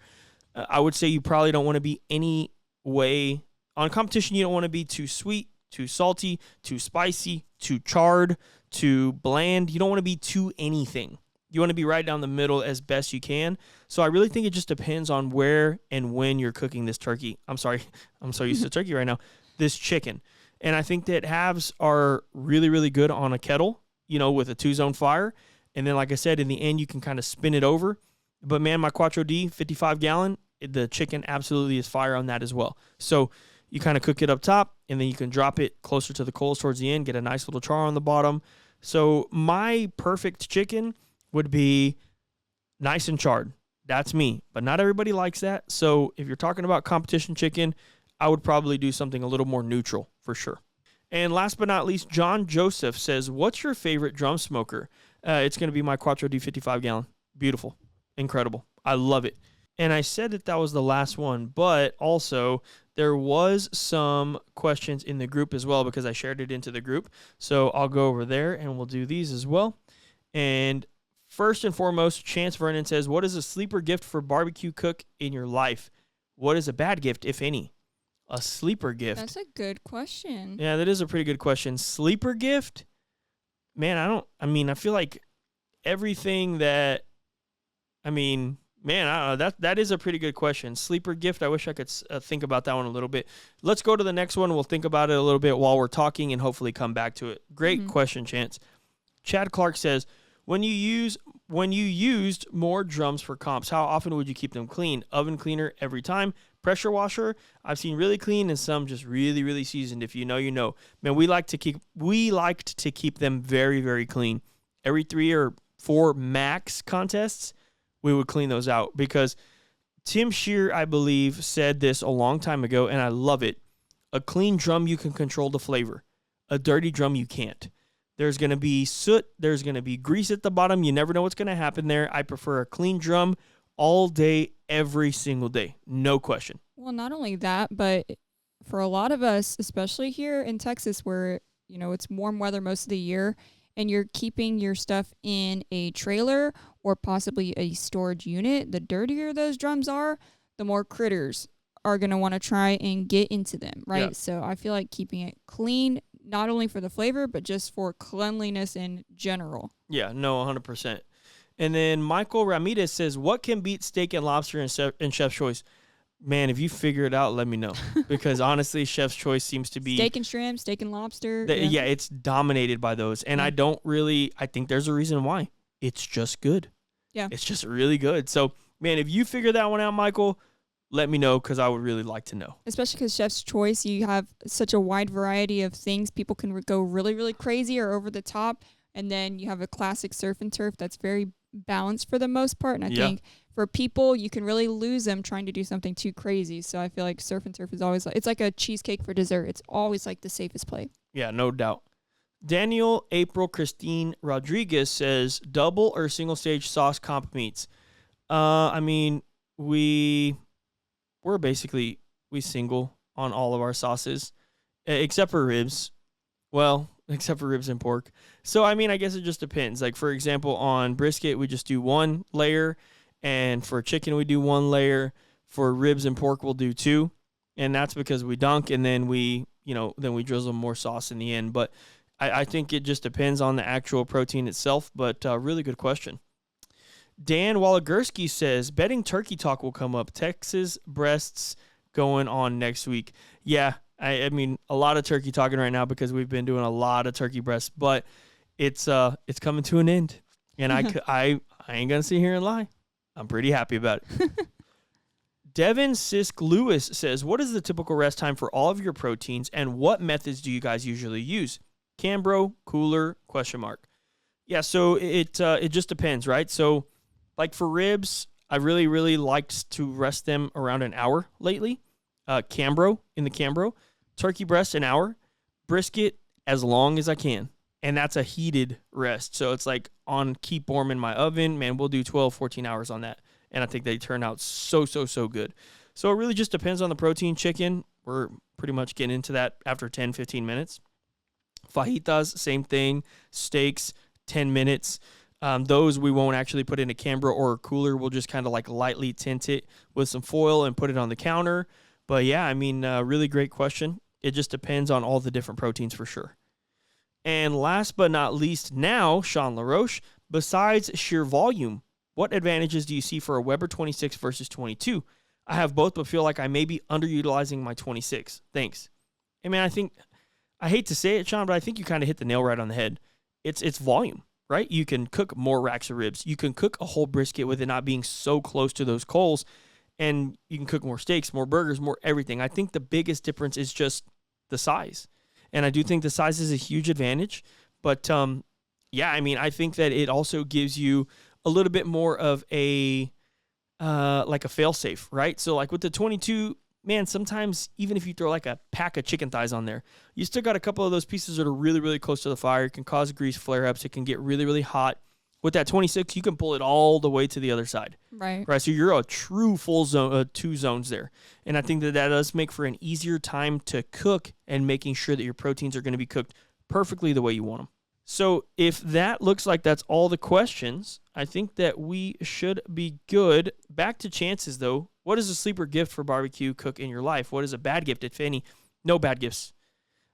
I would say you probably don't want to be any way on competition. You don't want to be too sweet, too salty, too spicy, too charred, too bland. You don't want to be too anything. You want to be right down the middle as best you can. So I really think it just depends on where and when you're cooking this turkey. I'm so used to turkey right now. This chicken. And I think that halves are really, really good on a kettle, with a 2-zone fire. And then, like I said, in the end, you can kind of spin it over. But man, my Quattro D 55-gallon, the chicken absolutely is fire on that as well. So you kind of cook it up top, and then you can drop it closer to the coals towards the end, get a nice little char on the bottom. So my perfect chicken would be nice and charred. That's me. But not everybody likes that. So if you're talking about competition chicken, I would probably do something a little more neutral for sure. And last but not least, John Joseph says, what's your favorite drum smoker? It's going to be my Quattro D 55-gallon. Beautiful. Incredible. I love it. And I said that was the last one, but also there was some questions in the group as well because I shared it into the group. So I'll go over there and we'll do these as well. And first and foremost, Chance Vernon says, what is a sleeper gift for barbecue cook in your life? What is a bad gift, if any? A sleeper gift. That's a good question. Yeah, that is a pretty good question. Sleeper gift? Man, I feel like everything that, that is a pretty good question. Sleeper gift, I wish I could think about that one a little bit. Let's go to the next one. We'll think about it a little bit while we're talking and hopefully come back to it. Great question, Chance. Chad Clark says, when you used more drums for comps, how often would you keep them clean? Oven cleaner every time. Pressure washer, I've seen really clean and some just really, really seasoned. If you know, you know. Man, we liked to keep them very, very clean. Every 3 or 4 max contests, we would clean those out because Tim Shear, I believe, said this a long time ago, and I love it. A clean drum, you can control the flavor. A dirty drum, you can't. There's going to be soot. There's going to be grease at the bottom. You never know what's going to happen there. I prefer a clean drum all day, every single day. No question. Well, not only that, but for a lot of us, especially here in Texas where, it's warm weather most of the year and you're keeping your stuff in a trailer or possibly a storage unit, the dirtier those drums are, the more critters are going to want to try and get into them, right? Yeah. So I feel like keeping it clean, not only for the flavor, but just for cleanliness in general. Yeah, no, 100%. And then Michael Ramirez says, what can beat steak and lobster in Chef's Choice? Man, if you figure it out, let me know. Because honestly, Chef's Choice seems to be... Steak and shrimp, steak and lobster. Yeah, it's dominated by those. And I think there's a reason why. It's just good. Yeah. It's just really good. So, man, if you figure that one out, Michael, let me know because I would really like to know. Especially because Chef's Choice, you have such a wide variety of things. People can go really, really crazy or over the top. And then you have a classic surf and turf that's very balanced for the most part. And I think for people, you can really lose them trying to do something too crazy. So I feel like surf and turf is always it's like a cheesecake for dessert. It's always like the safest play. Yeah, no doubt. Daniel April Christine Rodriguez says double or single stage sauce comp meats. I mean, we're basically single on all of our sauces, except for ribs. Well, except for ribs and pork. So, I mean, I guess it just depends. Like, for example, on brisket, we just do one layer. And for chicken, we do one layer. For ribs and pork, we'll do two. And that's because we dunk and then we drizzle more sauce in the end. But I think it just depends on the actual protein itself. But really good question. Dan Walagursky says, betting turkey talk will come up. Texas breasts going on next week. Yeah, I mean, a lot of turkey talking right now because we've been doing a lot of turkey breasts, but it's coming to an end. And I ain't going to sit here and lie. I'm pretty happy about it. Devin Sisk Lewis says, what is the typical rest time for all of your proteins and what methods do you guys usually use? Cambro, cooler, ? Yeah, so it just depends, right? So like for ribs, I really, really liked to rest them around an hour lately. Cambro, in the Cambro. Turkey breast, an hour. Brisket, as long as I can. And that's a heated rest. So it's like on keep warm in my oven. Man, we'll do 12, 14 hours on that. And I think they turn out so good. So it really just depends on the protein. Chicken, we're pretty much getting into that after 10, 15 minutes. Fajitas, same thing. Steaks, 10 minutes. Those we won't actually put in a Cambro or a cooler. We'll just kind of like lightly tint it with some foil and put it on the counter. But yeah, I mean, really great question. It just depends on all the different proteins for sure. And last but not least now, Sean LaRoche, besides sheer volume, what advantages do you see for a Weber 26 versus 22? I have both, but feel like I may be underutilizing my 26. Thanks. I mean, I hate to say it, Sean, but I think you kind of hit the nail right on the head. It's volume, right? You can cook more racks of ribs. You can cook a whole brisket with it not being so close to those coals. And you can cook more steaks, more burgers, more everything. I think the biggest difference is just the size. And I do think the size is a huge advantage. But, yeah, I mean, I think that it also gives you a little bit more of a, like a fail-safe, right? So, like with the 22, man, sometimes even if you throw like a pack of chicken thighs on there, you still got a couple of those pieces that are really, really close to the fire. It can cause grease flare-ups. It can get really, really hot. With that 26, you can pull it all the way to the other side. Right. So you're a true full zone, 2 zones there. And I think that does make for an easier time to cook and making sure that your proteins are going to be cooked perfectly the way you want them. So if that looks like that's all the questions, I think that we should be good. Back to chances, though. What is a sleeper gift for barbecue cook in your life? What is a bad gift, if any? No bad gifts.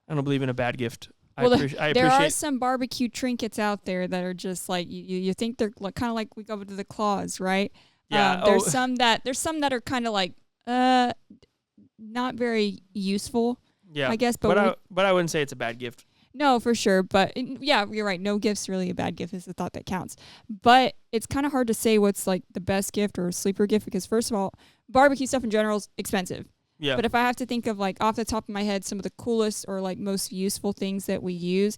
I don't believe in a bad gift. Well, there are some barbecue trinkets out there that are just like you think they're like, kind of like we go to the claws, right? Yeah. There's some that are kind of like not very useful. Yeah. I guess, but I wouldn't say it's a bad gift. No, for sure. But yeah, you're right. No gift's really a bad gift. Is the thought that counts. But it's kind of hard to say what's like the best gift or a sleeper gift because first of all, barbecue stuff in general is expensive. Yeah. But if I have to think of like off the top of my head, some of the coolest or like most useful things that we use,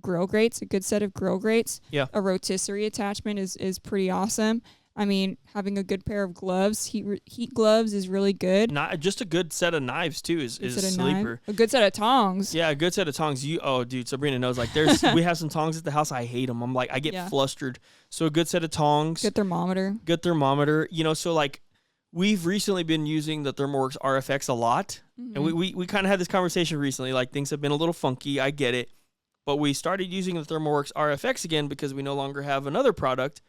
grill grates, a good set of grill grates. Yeah. A rotisserie attachment is pretty awesome. I mean, having a good pair of gloves, heat gloves is really good. Not just a good set of knives too is a sleeper. A good set of tongs. Yeah, a good set of tongs. Dude, Sabrina knows. Like, we have some tongs at the house. I hate them. I'm like, I get flustered. So a good set of tongs. Good thermometer. You know, so like. We've recently been using the ThermoWorks RFX a lot, and we kind of had this conversation recently, like things have been a little funky, I get it, but we started using the ThermoWorks RFX again because we no longer have another product.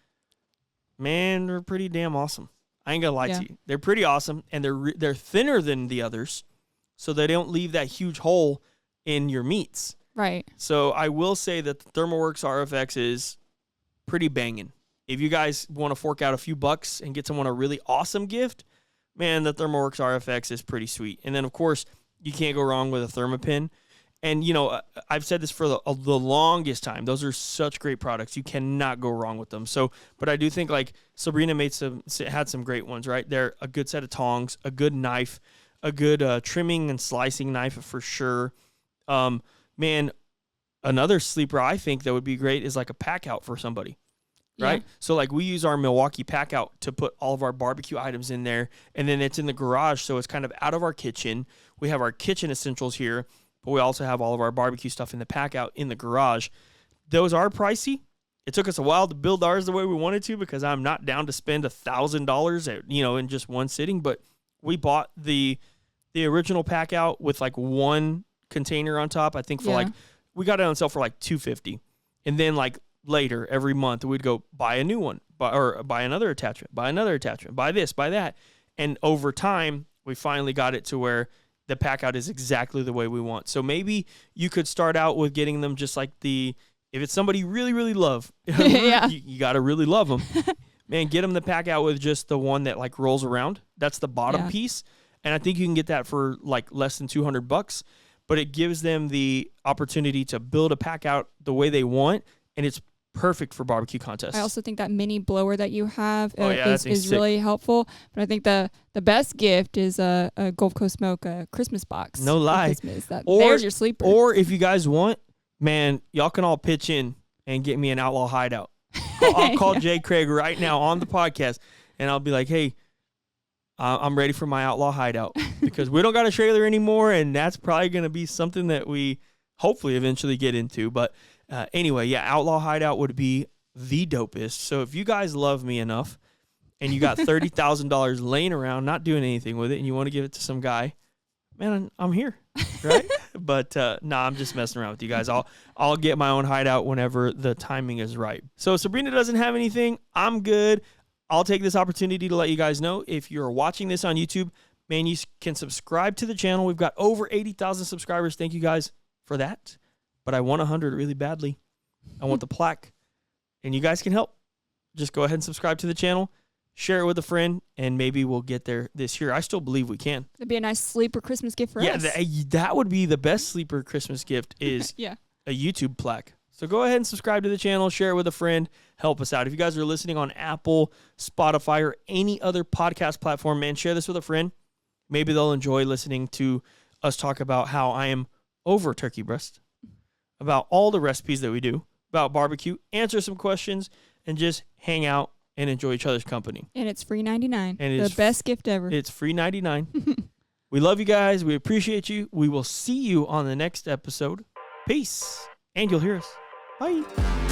Man, they're pretty damn awesome. I ain't gonna lie to you. They're pretty awesome, and they're thinner than the others, so they don't leave that huge hole in your meats. Right. So I will say that the ThermoWorks RFX is pretty banging. If you guys want to fork out a few bucks and get someone a really awesome gift, man, the ThermoWorks RFX is pretty sweet. And then, of course, you can't go wrong with a Thermopin. And, you know, I've said this for the longest time. Those are such great products. You cannot go wrong with them. So, but I do think like Sabrena had some great ones, right? They're a good set of tongs, a good knife, a good trimming and slicing knife for sure. Man, another sleeper I think that would be great is like a pack out for somebody, right? Yeah. So like we use our Milwaukee pack out to put all of our barbecue items in there, and then it's in the garage, so it's kind of out of our kitchen. We have our kitchen essentials here, but we also have all of our barbecue stuff in the pack out in the garage. Those are pricey. It took us a while to build ours the way we wanted to because I'm not down to spend $1,000 in just one sitting. But we bought the original pack out with like one container on top. I think for we got it on sale for like $250, and then like later every month we'd go buy a new one, buy another attachment, buy this, buy that, and over time we finally got it to where the pack out is exactly the way we want. So maybe you could start out with getting them just like if it's somebody you really, really love, you got to really love them. Man, get them the pack out with just the one that like rolls around. That's the bottom piece. And I think you can get that for like less than $200, but it gives them the opportunity to build a pack out the way they want. And it's perfect for barbecue contests. I also think that mini blower that you have is really helpful. But I think the best gift is a Gulf Coast Smoke Christmas box. No lie. There's your sleeper. Or if you guys want, man, y'all can all pitch in and get me an Outlaw Hideout. I'll call Jay Craig right now on the podcast, and I'll be like, hey, I'm ready for my Outlaw Hideout because we don't got a trailer anymore, and that's probably going to be something that we hopefully eventually get into. But anyway, Outlaw Hideout would be the dopest. So if you guys love me enough and you got $30,000 laying around, not doing anything with it, and you want to give it to some guy, man, I'm here, right? But I'm just messing around with you guys. I'll get my own hideout whenever the timing is right. So Sabrena doesn't have anything. I'm good. I'll take this opportunity to let you guys know if you're watching this on YouTube, man, you can subscribe to the channel. We've got over 80,000 subscribers. Thank you guys for that. But I want 100 really badly. I want the plaque. And you guys can help. Just go ahead and subscribe to the channel. Share it with a friend, and maybe we'll get there this year. I still believe we can. That'd be a nice sleeper Christmas gift for us. Yeah, that would be the best sleeper Christmas gift is a YouTube plaque. So go ahead and subscribe to the channel, share it with a friend, help us out. If you guys are listening on Apple, Spotify, or any other podcast platform, man, share this with a friend. Maybe they'll enjoy listening to us talk about how I am over turkey breast, about all the recipes that we do, about barbecue, answer some questions, and just hang out and enjoy each other's company. And it's free 99. And the best gift ever. It's free 99. We love you guys. We appreciate you. We will see you on the next episode. Peace. And you'll hear us. Bye.